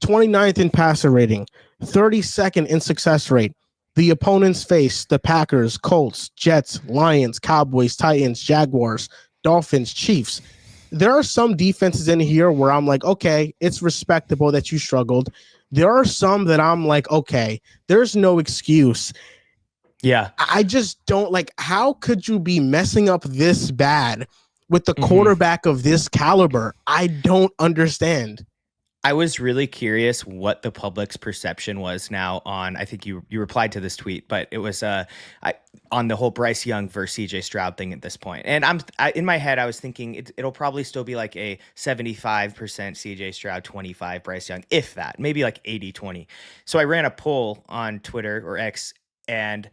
29th in passer rating, 32nd in success rate. The opponents face the Packers, Colts, Jets, Lions, Cowboys, Titans, Jaguars, Dolphins, Chiefs. There are some defenses in here where I'm like, okay, it's respectable that you struggled. There are some that I'm like, okay, there's no excuse. Yeah. I just don't like, how could you be messing up this bad with the quarterback of this caliber? I don't understand. I was really curious what the public's perception was now on, I think you replied to this tweet, but it was on the whole Bryce Young versus CJ Stroud thing at this point. And in my head, I was thinking it'll probably still be like a 75% CJ Stroud, 25 Bryce Young, if that, maybe like 80-20. So I ran a poll on Twitter or X, and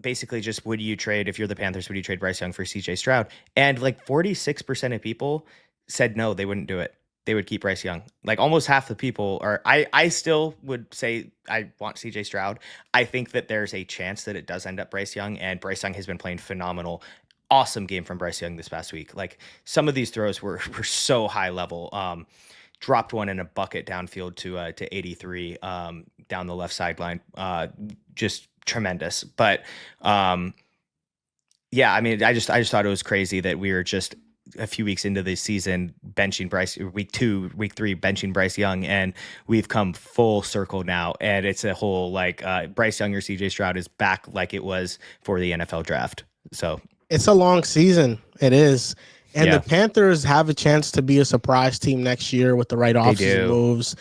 basically just, would you trade, if you're the Panthers, would you trade Bryce Young for CJ Stroud? And like 46% of people said no, they wouldn't do it. They would keep Bryce Young. Like almost half the people are, I still would say I want CJ Stroud. I think that there's a chance that it does end up Bryce Young, and Bryce Young has been playing phenomenal. Awesome game from Bryce Young this past week. Like some of these throws were so high level. Dropped one in a bucket downfield to 83 down the left sideline. Just tremendous. But yeah, I mean, I just thought it was crazy that we were just a few weeks into the season benching Bryce, week 2, week 3 benching Bryce Young, and we've come full circle now, and it's a whole like Bryce Young or CJ Stroud is back like it was for the NFL draft. So it's a long season. It is. And the Panthers have a chance to be a surprise team next year with the right offseason moves.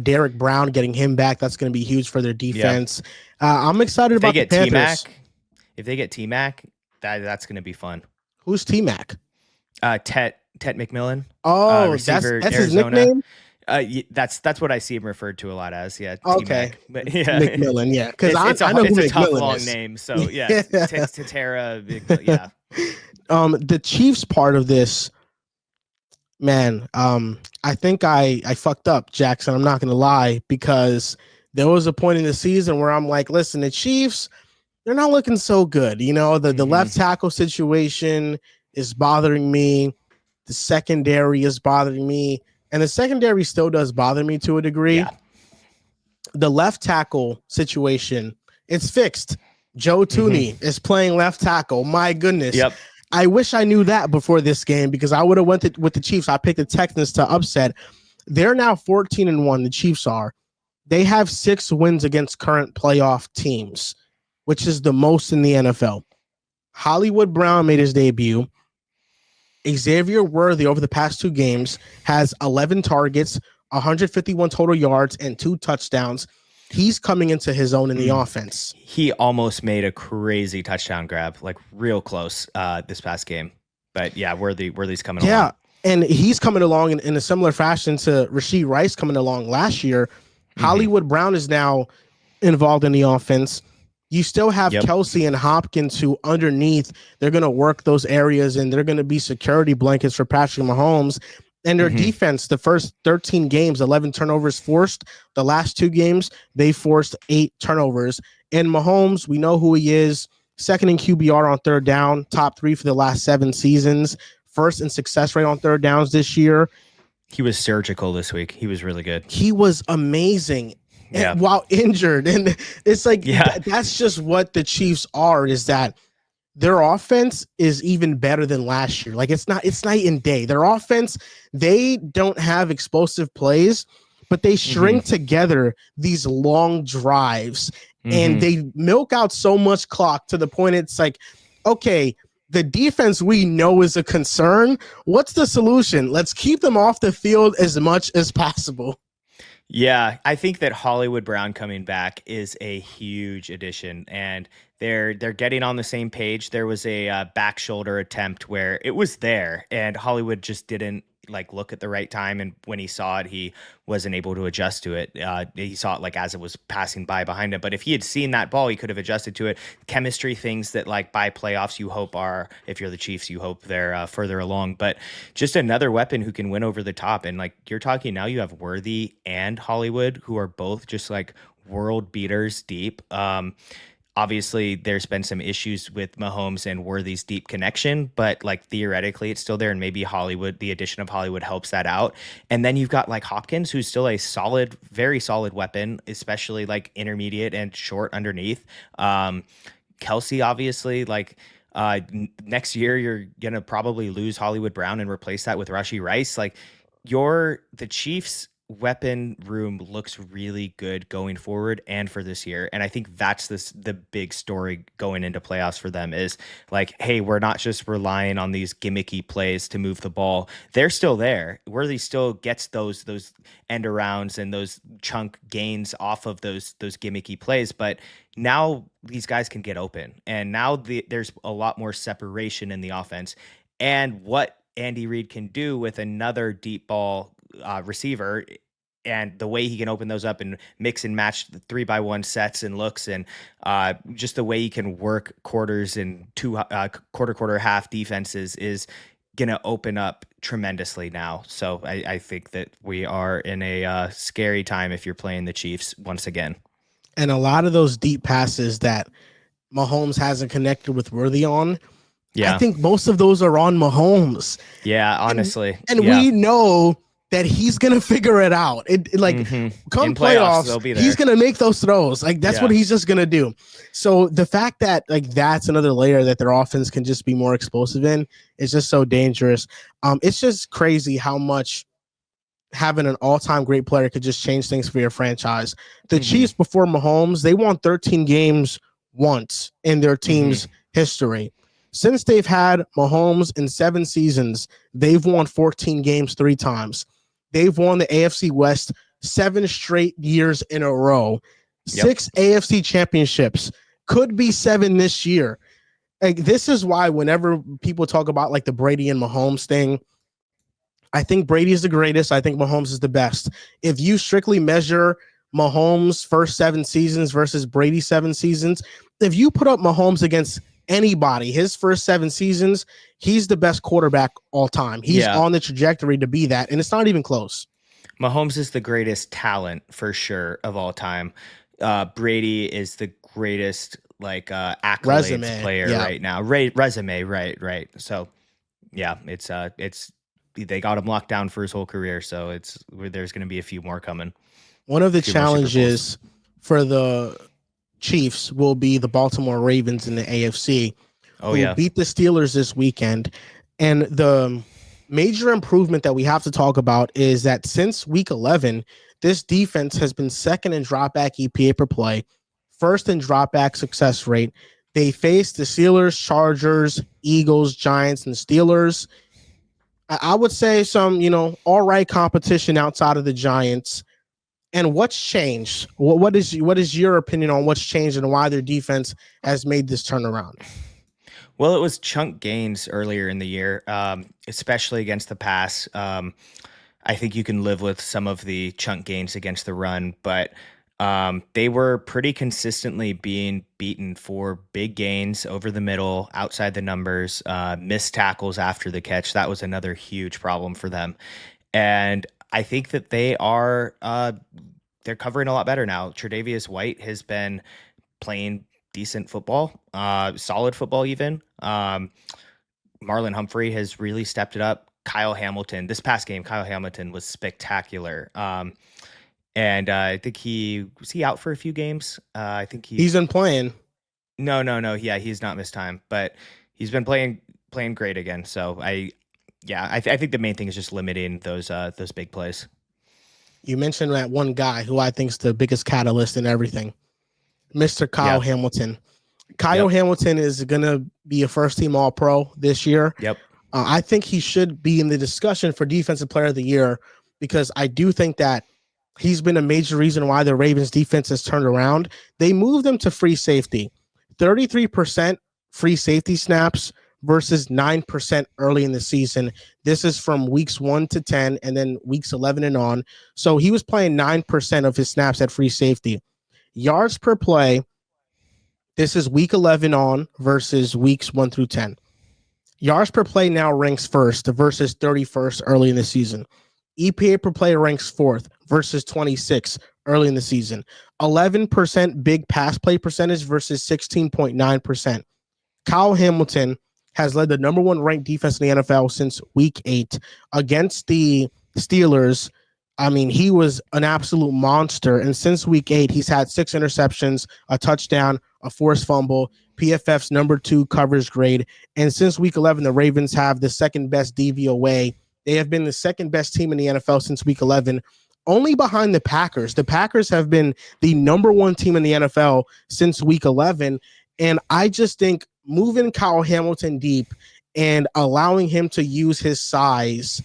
Derek Brown, getting him back, that's going to be huge for their defense. I'm excited about the Panthers. If they get T-Mac, that's going to be fun. Who's T-Mac? Tet McMillan. Oh, receiver, that's his nickname? That's what I see him referred to as. Yeah. Okay. T-Mac. But yeah, McMillan. Yeah, because it's I know it's who a tough McMillan long is. name. So yeah, Tatera. Yeah. The Chiefs part of this, man. I think I fucked up, Jackson. I'm not gonna lie, because there was a point in the season where I'm like, listen, the Chiefs, they're not looking so good. You know, the left tackle situation is bothering me. The secondary is bothering me. And the secondary still does bother me to a degree. Yeah. The left tackle situation, it's fixed. Joe Tooney is playing left tackle. My goodness. Yep. I wish I knew that before this game, because I would have went with the Chiefs. I picked the Texans to upset. They're now 14-1. The Chiefs are. They have 6 wins against current playoff teams, which is the most in the NFL. Hollywood Brown made his debut. Xavier Worthy over the past 2 games has 11 targets, 151 total yards, and 2 touchdowns. He's coming into his own in the offense. He almost made a crazy touchdown grab, like real close this past game. But yeah, Worthy's coming along. Yeah, and he's coming along in a similar fashion to Rashee Rice coming along last year. Hollywood Brown is now involved in the offense. You still have Kelsey and Hopkins, who underneath, they're going to work those areas, and they're going to be security blankets for Patrick Mahomes. And their defense, the first 13 games, 11 turnovers forced. The last 2 games, they forced 8 turnovers. And Mahomes, we know who he is. Second in QBR on third down, top 3 for the last 7 seasons. First in success rate on third downs this year. He was surgical this week. He was really good. He was amazing. And while injured. And it's like, that's just what the Chiefs are, is that their offense is even better than last year. Like it's night and day. Their offense, they don't have explosive plays, but they string together these long drives. and Mm-hmm. they milk out so much clock to the point it's like, okay, the defense we know is a concern. What's the solution? Let's keep them off the field as much as possible. Yeah, I think that Hollywood Brown coming back is a huge addition, and they're getting on the same page. There was a back shoulder attempt where it was there, and Hollywood just didn't like look at the right time, and when he saw it, he wasn't able to adjust to it. He saw it like as it was passing by behind him, but if he had seen that ball, he could have adjusted to it. Chemistry things that like by playoffs you hope are, if you're the Chiefs, you hope they're further along, but just another weapon who can win over the top. And like you're talking now, you have Worthy and Hollywood, who are both just like world beaters deep. Obviously, there's been some issues with Mahomes and Worthy's deep connection, but like theoretically, it's still there. And maybe Hollywood, the addition of Hollywood helps that out. And then you've got like Hopkins, who's still a solid, very solid weapon, especially like intermediate and short underneath. Kelsey, obviously, like next year, you're going to probably lose Hollywood Brown and replace that with Rashee Rice. Like the Chiefs weapon room looks really good going forward and for this year. And I think that's the big story going into playoffs for them is like, hey, we're not just relying on these gimmicky plays to move the ball. They're still there. Worthy still gets those end arounds and those chunk gains off of those gimmicky plays, but now these guys can get open. And now there's a lot more separation in the offense. And what Andy Reid can do with another deep ball receiver and the way he can open those up and mix and match the 3-by-1 sets and looks and just the way he can work quarters and two quarter half defenses is going to open up tremendously now. So I think that we are in a scary time if you're playing the Chiefs once again. And a lot of those deep passes that Mahomes hasn't connected with Worthy on, I think most of those are on Mahomes. Yeah, honestly. And we know that he's going to figure it out. Come in playoffs, he's going to make those throws. Like that's what he's just going to do. So the fact that like that's another layer that their offense can just be more explosive in is just so dangerous. It's just crazy how much having an all-time great player could just change things for your franchise. The Chiefs before Mahomes, they won 13 games once in their team's history. Since they've had Mahomes in 7 seasons, they've won 14 games 3 times. They've won the AFC West 7 straight years in a row. 6 AFC championships. Could be 7 this year. Like this is why whenever people talk about like the Brady and Mahomes thing, I think Brady is the greatest. I think Mahomes is the best. If you strictly measure Mahomes' first 7 seasons versus Brady's 7 seasons, if you put up Mahomes against anybody, his first 7 seasons, he's the best quarterback all time. He's on the trajectory to be that, and it's not even close. Mahomes is the greatest talent for sure of all time. Brady is the greatest like accolades player right now. Resume, right. So yeah, it's they got him locked down for his whole career. So there's going to be a few more coming. One of the challenges for the Chiefs will be the Baltimore Ravens in the AFC, who beat the Steelers this weekend. And the major improvement that we have to talk about is that since week 11, this defense has been second in dropback EPA per play, first in dropback success rate. They faced the Steelers, Chargers, Eagles, Giants, and Steelers. I would say some, all right competition outside of the Giants. And what's changed? What is your opinion on what's changed and why their defense has made this turnaround? Well, it was chunk gains earlier in the year, especially against the pass. I think you can live with some of the chunk gains against the run, but they were pretty consistently being beaten for big gains over the middle, outside the numbers, missed tackles after the catch. That was another huge problem for them. And I think that they're covering a lot better now. Tre'Davious White has been playing decent football, solid football even. Marlon Humphrey has really stepped it up. Kyle Hamilton, this past game, Kyle Hamilton was spectacular. And I think he out for a few games. I think he's been playing. No. Yeah, he's not missed time, but he's been playing great again. So I think the main thing is just limiting those big plays. You mentioned that one guy who I think is the biggest catalyst in everything. Mr. Kyle Yeah. Hamilton. Kyle Yep. Hamilton is going to be a first team All Pro this year. Yep. I think he should be in the discussion for Defensive Player of the Year because I do think that he's been a major reason why the Ravens defense has turned around. They moved him to free safety, 33% free safety snaps versus 9% early in the season. This is from weeks 1 to 10 and then weeks 11 and on. So he was playing 9% of his snaps at free safety. Yards per play, this is week 11 on versus weeks 1 through 10. Yards per play now ranks first versus 31st early in the season. EPA per play ranks fourth versus 26 early in the season. 11% big pass play percentage versus 16.9%. Kyle Hamilton has led the number one ranked defense in the NFL since week 8 against the Steelers. I mean, he was an absolute monster. And since week 8, he's had 6 interceptions, a touchdown, a forced fumble, PFF's number 2 coverage grade. And since week 11, the Ravens have the second best DVOA. They have been the second best team in the NFL since week 11, only behind the Packers. The Packers have been the number 1 team in the NFL since week 11. And I just think moving Kyle Hamilton deep and allowing him to use his size,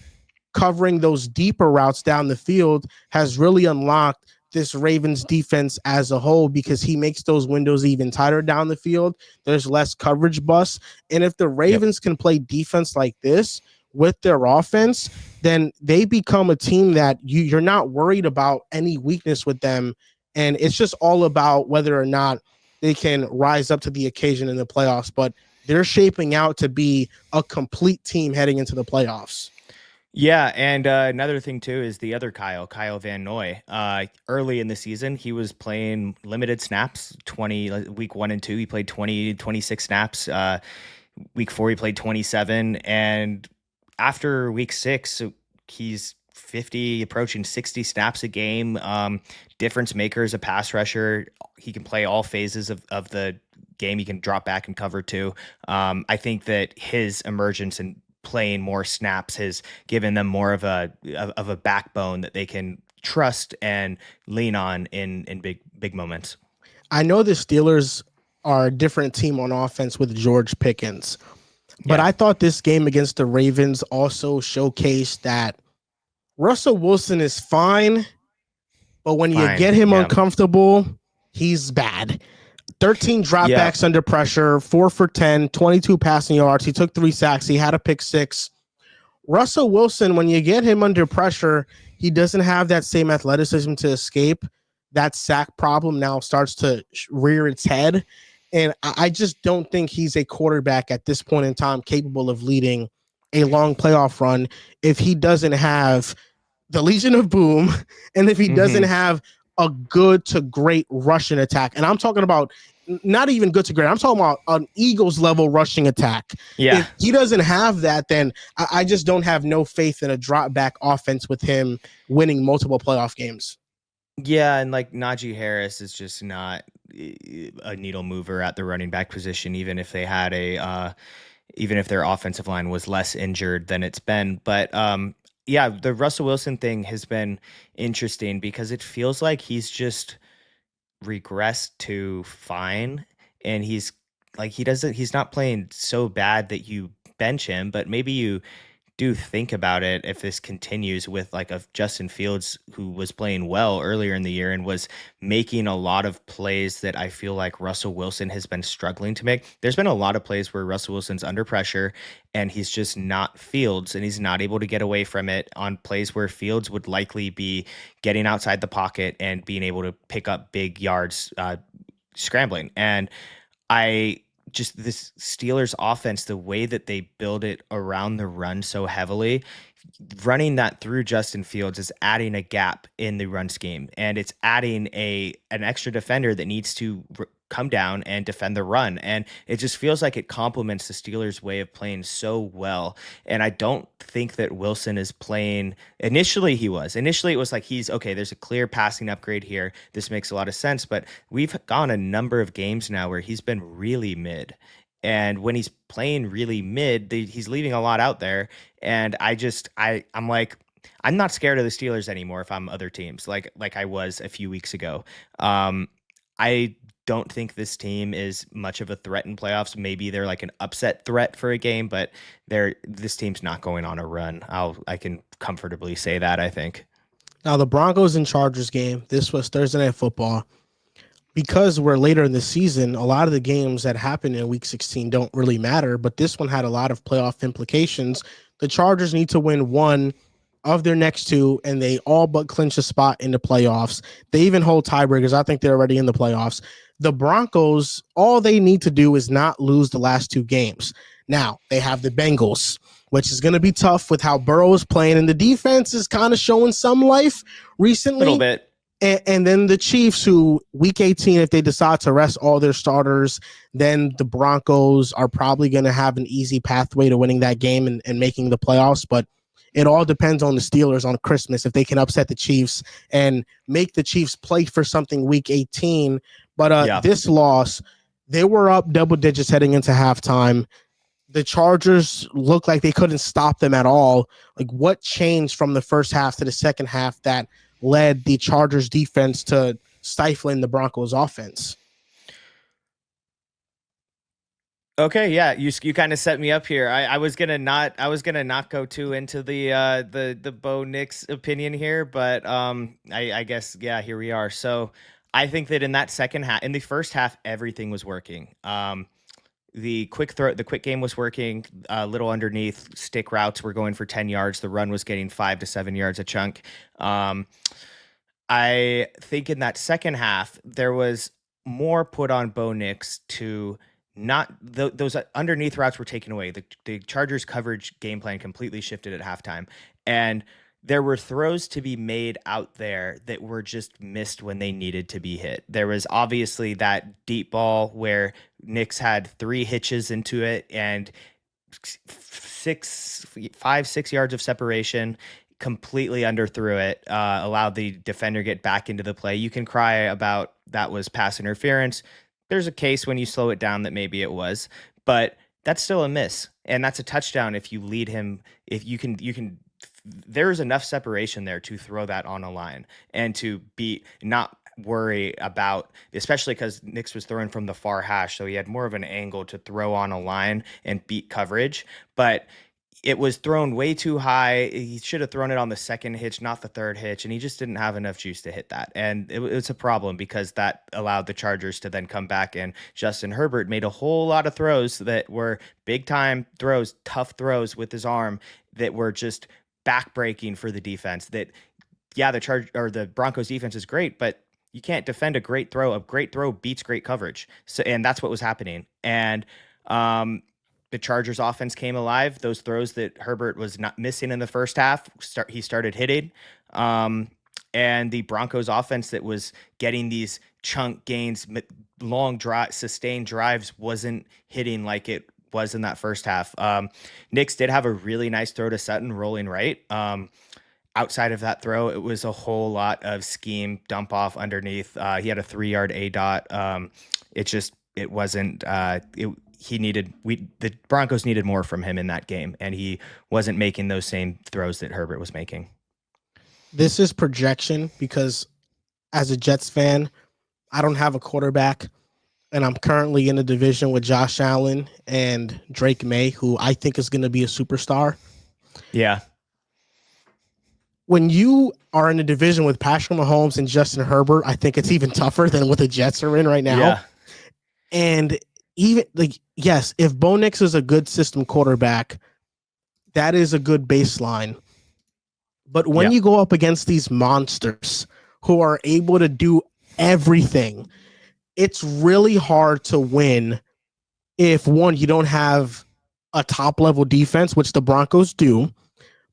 covering those deeper routes down the field, has really unlocked this Ravens defense as a whole because he makes those windows even tighter down the field. There's less coverage bust. And if the Ravens can play defense like this with their offense, then they become a team that you're not worried about any weakness with them. And it's just all about whether or not they can rise up to the occasion in the playoffs. But they're shaping out to be a complete team heading into the playoffs. Yeah, and another thing too is the other Kyle Van Noy. Early in the season, he was playing limited snaps. 20 week 1 and 2, he played 26 snaps. Week 4, he played 27, and after week 6, he's 50, approaching 60 snaps a game. Difference maker as a pass rusher. He can play all phases of the game. He can drop back and cover too. I think that his emergence and playing more snaps has given them more of a backbone that they can trust and lean on in big moments. I know the Steelers are a different team on offense with George Pickens, but Yeah. I thought this game against the Ravens also showcased that Russell Wilson is fine, but when you Fine. get him Yeah. uncomfortable, he's bad. 13 Yeah. dropbacks under pressure, 4 for 10, 22 passing yards. He took 3 sacks. He had a pick 6. Russell Wilson, when you get him under pressure, he doesn't have that same athleticism to escape. That sack problem now starts to rear its head. And I just don't think he's a quarterback at this point in time capable of leading a long playoff run if he doesn't have the Legion of Boom and if he doesn't have a good to great rushing attack. And I'm talking about not even good to great. I'm talking about an Eagles level rushing attack. Yeah. If he doesn't have that, then I just don't have no faith in a drop back offense with him winning multiple playoff games. Yeah, and like Najee Harris is just not a needle mover at the running back position, even if they had even if their offensive line was less injured than it's been. But yeah, the Russell Wilson thing has been interesting because it feels like he's just regressed to fine, and he's not playing so bad that you bench him, but maybe you do think about it if this continues with like a Justin Fields who was playing well earlier in the year and was making a lot of plays that I feel like Russell Wilson has been struggling to make. There's been a lot of plays where Russell Wilson's under pressure and he's just not Fields, and he's not able to get away from it on plays where Fields would likely be getting outside the pocket and being able to pick up big yards scrambling. And I just this Steelers offense, the way that they build it around the run so heavily, running that through Justin Fields is adding a gap in the run scheme, and it's adding an extra defender that needs to come down and defend the run. And it just feels like it complements the Steelers' way of playing so well. And I don't think that Wilson is playing. Initially, it was like he's okay. There's a clear passing upgrade here. This makes a lot of sense. But we've gone a number of games now where he's been really mid. And when he's playing really mid, he's leaving a lot out there. And I'm like, I'm not scared of the Steelers anymore if I'm other teams like I was a few weeks ago. I don't think this team is much of a threat in playoffs. Maybe they're like an upset threat for a game, but this team's not going on a run. I can comfortably say that, I think. Now, the Broncos and Chargers game, this was Thursday Night Football. Because we're later in the season, a lot of the games that happen in Week 16 don't really matter, but this one had a lot of playoff implications. The Chargers need to win one of their next two, and they all but clinch a spot in the playoffs. They even hold tiebreakers. I think they're already in the playoffs. The Broncos, all they need to do is not lose the last two games. Now, they have the Bengals, which is going to be tough with how Burrow is playing, and the defense is kind of showing some life recently. A little bit. And then the Chiefs, who Week 18, if they decide to rest all their starters, then the Broncos are probably going to have an easy pathway to winning that game and making the playoffs. But it all depends on the Steelers on Christmas, if they can upset the Chiefs and make the Chiefs play for something Week 18. But This loss, they were up double digits heading into halftime. The Chargers looked like they couldn't stop them at all. Like, what changed from the first half to the second half that led the Chargers defense to stifling the Broncos offense? Okay, yeah, you kind of set me up here. I was gonna not go too into the Bo Nix opinion here, but I guess here we are. So I think that in the first half, everything was working. The quick game was working. Little underneath stick routes were going for 10 yards. The run was getting 5 to 7 yards a chunk. I think in that second half, there was more put on Bo Nix to not those underneath routes were taken away. The Chargers coverage game plan completely shifted at halftime, and there were throws to be made out there that were just missed when they needed to be hit. There was obviously that deep ball where Nix had 3 hitches into it and 5-6 yards of separation, completely underthrew it, allowed the defender get back into the play. You can cry about that was pass interference. There's a case when you slow it down that maybe it was, but that's still a miss. And that's a touchdown if you lead him. If you can, there's enough separation there to throw that on a line and to not worry about, especially because Nix was throwing from the far hash. So he had more of an angle to throw on a line and beat coverage, but it was thrown way too high. He should have thrown it on the second hitch, not the third hitch, and he just didn't have enough juice to hit that. And it was a problem because that allowed the Chargers to then come back, and Justin Herbert made a whole lot of throws that were big-time throws, tough throws with his arm that were just backbreaking for the defense. That, the Broncos defense is great, but you can't defend a great throw. A great throw beats great coverage. So, and that's what was happening. And the Chargers offense came alive. Those throws that Herbert was not missing in the first half, he started hitting. And the Broncos offense that was getting these chunk gains, long sustained drives, wasn't hitting like it was in that first half. Nix did have a really nice throw to Sutton rolling right. Outside of that throw, it was a whole lot of scheme, dump off underneath. He had a 3-yard A dot. It wasn't, the Broncos needed more from him in that game, and he wasn't making those same throws that Herbert was making. This is projection because as a Jets fan, I don't have a quarterback, and I'm currently in a division with Josh Allen and Drake May, who I think is going to be a superstar. Yeah. When you are in a division with Patrick Mahomes and Justin Herbert, I think it's even tougher than what the Jets are in right now. Yeah. And even yes, if Bo Nix is a good system quarterback, that is a good baseline. But when you go up against these monsters who are able to do everything, it's really hard to win if, one, you don't have a top level defense, which the Broncos do.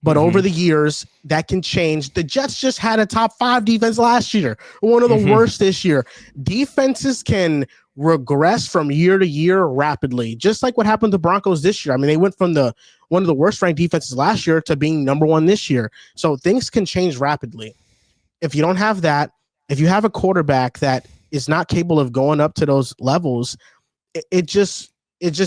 But over the years, that can change. The Jets just had a top 5 defense last year, one of the worst this year. Defenses can regress from year to year rapidly, just like what happened to Broncos this year. I mean, they went from one of the worst ranked defenses last year to being number 1 this year. So things can change rapidly. If you don't have that, if you have a quarterback that is not capable of going up to those levels, it just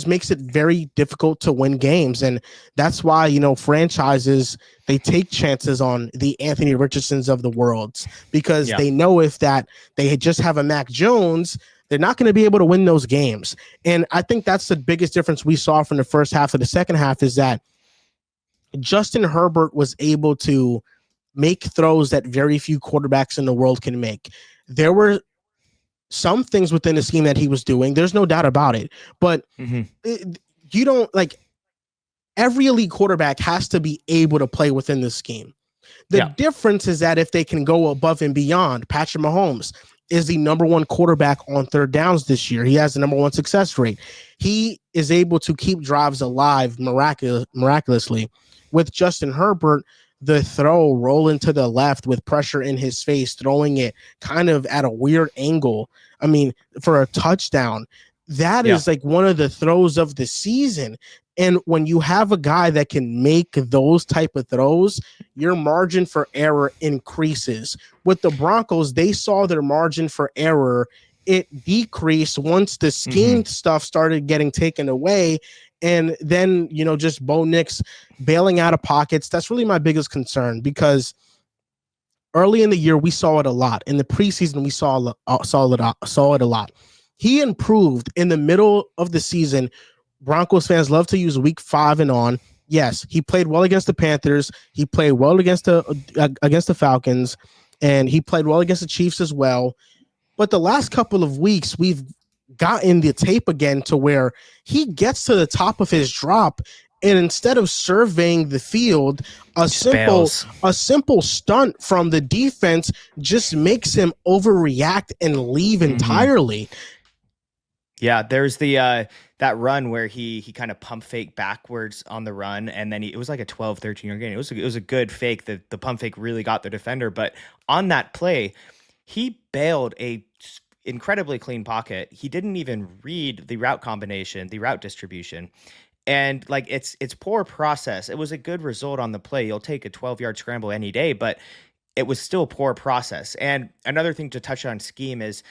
makes it very difficult to win games. And that's why, franchises, they take chances on the Anthony Richardsons of the world because they know if that they just have a Mac Jones, they're not going to be able to win those games. And I think that's the biggest difference we saw from the first half to the second half is that Justin Herbert was able to make throws that very few quarterbacks in the world can make. There were some things within the scheme that he was doing. There's no doubt about it. But you don't like every elite quarterback has to be able to play within the scheme. The difference is that if they can go above and beyond, Patrick Mahomes is the number one quarterback on third downs this year. He has the number one success rate. He is able to keep drives alive miraculously. With Justin Herbert, the throw rolling to the left with pressure in his face, throwing it kind of at a weird angle. I mean, for a touchdown, that is like one of the throws of the season. And when you have a guy that can make those type of throws, your margin for error increases. With the Broncos, they saw their margin for error. It decreased once the scheme stuff started getting taken away. And then, just Bo Nix bailing out of pockets. That's really my biggest concern because early in the year, we saw it a lot. In the preseason, we saw it a lot. He improved in the middle of the season. Broncos fans love to use week 5 and on. Yes, he played well against the Panthers. He played well against the Falcons, and he played well against the Chiefs as well. But the last couple of weeks, we've gotten the tape again to where he gets to the top of his drop, and instead of surveying the field, a simple stunt from the defense just makes him overreact and leave entirely. Yeah, there's the that run where he kind of pump fake backwards on the run, and then it was like a 12, 13-yard gain. It was a good fake. The pump fake really got the defender, but on that play, he bailed a incredibly clean pocket. He didn't even read the route combination, the route distribution. And like it's poor process. It was a good result on the play. You'll take a 12-yard scramble any day, but it was still poor process. And another thing to touch on scheme is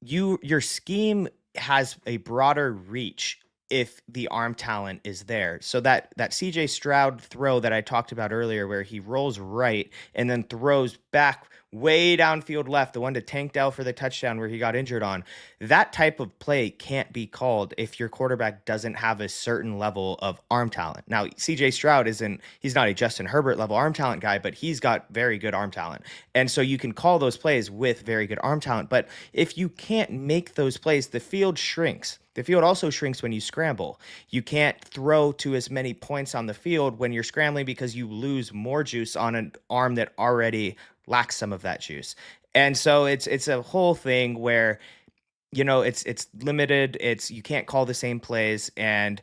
your scheme has a broader reach if the arm talent is there. So that CJ Stroud throw that I talked about earlier, where he rolls right and then throws back way downfield left, the one to Tank Dell for the touchdown where he got injured on, that type of play can't be called if your quarterback doesn't have a certain level of arm talent. Now, CJ Stroud he's not a Justin Herbert level arm talent guy, but he's got very good arm talent. And so you can call those plays with very good arm talent. But if you can't make those plays, the field shrinks. The field also shrinks when you scramble. You can't throw to as many points on the field when you're scrambling because you lose more juice on an arm that already lacks some of that juice. And so it's a whole thing where, it's limited. You can't call the same plays, and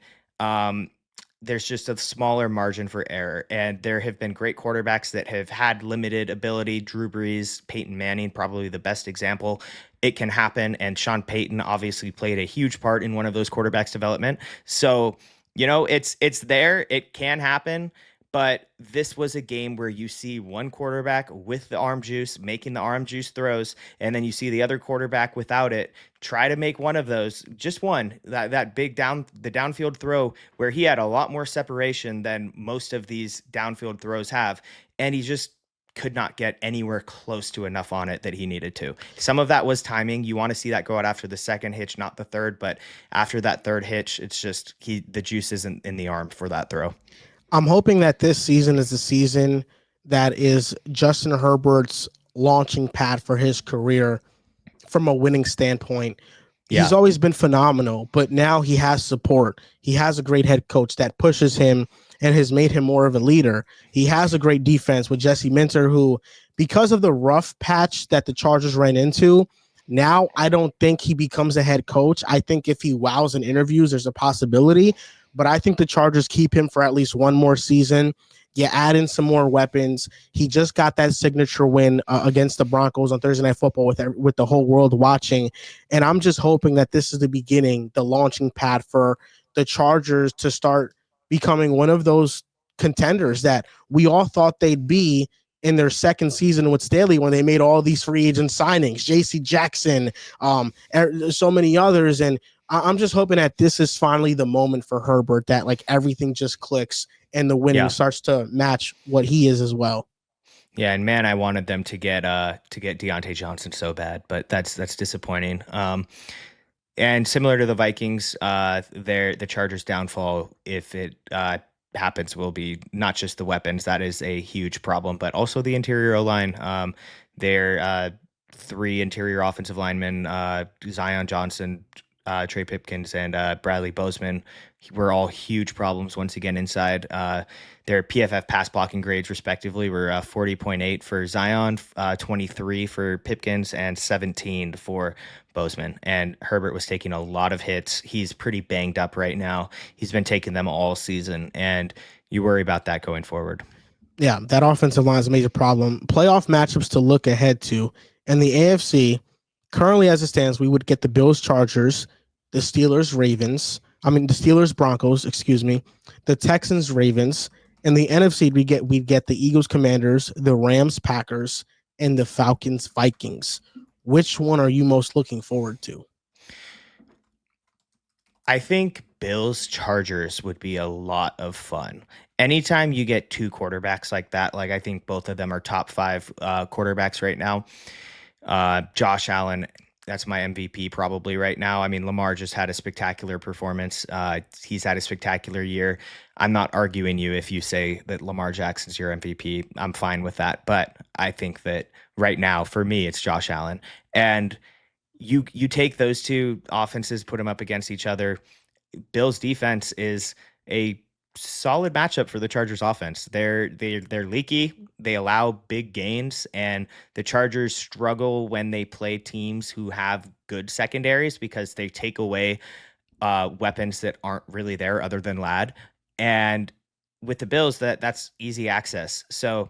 there's just a smaller margin for error. And there have been great quarterbacks that have had limited ability. Drew Brees, Peyton Manning, probably the best example. It can happen. And Sean Payton obviously played a huge part in one of those quarterbacks' development. So, it's there. It can happen. But this was a game where you see one quarterback with the arm juice making the arm juice throws, and then you see the other quarterback without it try to make one of those, just one, that big the downfield throw where he had a lot more separation than most of these downfield throws have, and he just could not get anywhere close to enough on it that he needed to. Some of that was timing. You want to see that go out after the second hitch, not the third, but after that third hitch, it's just the juice isn't in the arm for that throw. I'm hoping that this season is the season that is Justin Herbert's launching pad for his career from a winning standpoint. Yeah. He's always been phenomenal, but now he has support. He has a great head coach that pushes him and has made him more of a leader. He has a great defense with Jesse Minter, who, because of the rough patch that the Chargers ran into, now I don't think he becomes a head coach. I think if he wows in interviews, there's a possibility. But I think the Chargers keep him for at least one more season. You add in some more weapons. He just got that signature win against the Broncos on Thursday Night Football with the whole world watching. And I'm just hoping that this is the beginning, the launching pad for the Chargers to start becoming one of those contenders that we all thought they'd be in their second season with Staley when they made all these free agent signings, J.C. Jackson, so many others. And I'm just hoping that this is finally the moment for Herbert, that like everything just clicks and the winning starts to match what he is as well. Yeah, and man, I wanted them to get Deontay Johnson so bad, but that's disappointing. And similar to the Vikings, the Chargers' downfall, if it happens, will be not just the weapons. That is a huge problem, but also the interior O line. Their three interior offensive linemen, Zion Johnson, Trey Pipkins, and Bradley Bozeman, were all huge problems once again inside. Their PFF pass blocking grades, respectively, were 40.8 for Zion, 23 for Pipkins, and 17 for Bozeman. And Herbert was taking a lot of hits. He's pretty banged up right now. He's been taking them all season, and you worry about that going forward. Yeah, that offensive line is a major problem. Playoff matchups to look ahead to. And the AFC, currently as it stands, we would get the Bills Chargers, the Steelers Ravens. The Steelers Broncos, excuse me, the Texans Ravens. And the NFC, we'd get the Eagles Commanders, the Rams Packers, and the Falcons Vikings. Which one are you most looking forward to? I think Bills Chargers would be a lot of fun. Anytime you get two quarterbacks like that, like I think both of them are top five quarterbacks right now. Josh Allen, that's my MVP probably right now. I mean, Lamar just had a spectacular performance. He's had a spectacular year. I'm not arguing you if you say that Lamar Jackson's your MVP. I'm fine with that. But I think that right now, for me, it's Josh Allen. And you take those two offenses, put them up against each other. Bills defense is a solid matchup for the Chargers offense. They're leaky. They allow big gains, and the Chargers struggle when they play teams who have good secondaries because they take away weapons that aren't really there other than Lad. And with the Bills, that's easy access. So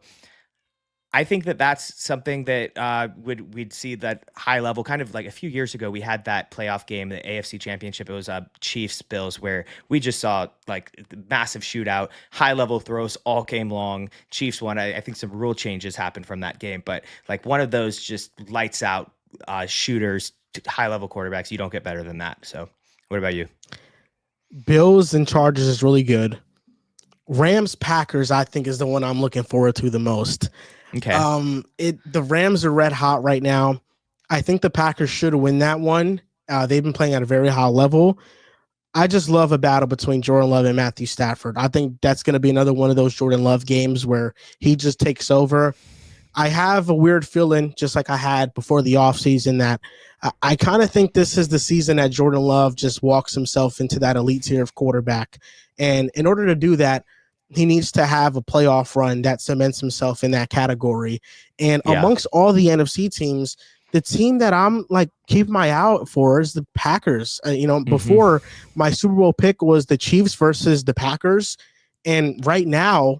I think that that's something that we'd see that high level, kind of like a few years ago. We had that playoff game, the AFC Championship. It was Chiefs Bills, where we just saw like the massive shootout, high level throws all came long. Chiefs won. I think some rule changes happened from that game, but like one of those just lights out shooters, high level quarterbacks. You don't get better than that. So, what about you? Bills and Chargers is really good. Rams Packers, I think, is the one I'm looking forward to the most. Okay. The Rams are red hot right now. I think the Packers should win that one. They've been playing at a very high level. I just love a battle between Jordan Love and Matthew Stafford. I think that's going to be another one of those Jordan Love games where he just takes over. I have a weird feeling, just like I had before the offseason, that I kind of think this is the season that Jordan Love just walks himself into that elite tier of quarterback. And in order to do that, he needs to have a playoff run that cements himself in that category. And Yeah. amongst all the NFC teams, the team that I'm like keep my eye out for is the Packers. Hmm. Before my Super Bowl pick was the Chiefs versus the Packers, and right now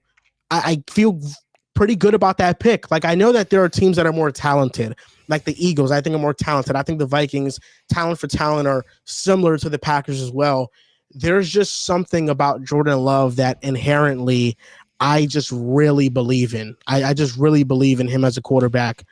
I feel pretty good about that pick. Like I know that there are teams that are more talented, like the Eagles. I think are more talented. I think the Vikings, talent for talent, are similar to the Packers as well. There's just something about Jordan Love that inherently I just really believe in. I just really believe in him as a quarterback.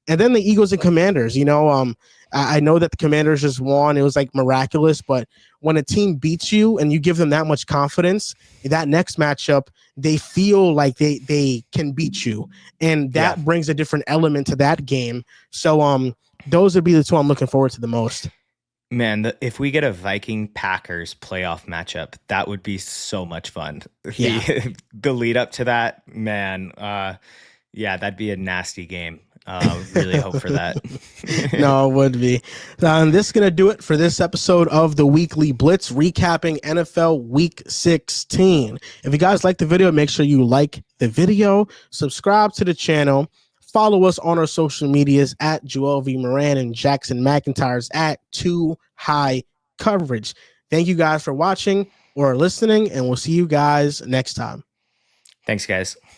And then the Eagles and Commanders, I know that the Commanders just won. It was like miraculous, but when a team beats you and you give them that much confidence, that next matchup, they feel like they can beat you. And Yeah. that brings a different element to that game. So those would be the two I'm looking forward to the most. Man, if we get a Viking Packers playoff matchup, that would be so much fun. Yeah. The lead up to that, man, yeah, that'd be a nasty game. Really hope for that. No, it would be. And this is going to do it for this episode of the Weekly Blitz, recapping NFL Week 16. If you guys like the video, make sure you like the video, subscribe to the channel, follow us on our social medias at Joel V. Moran and Jackson McIntyre's at Too High Coverage. Thank you guys for watching or listening, and we'll see you guys next time. Thanks, guys.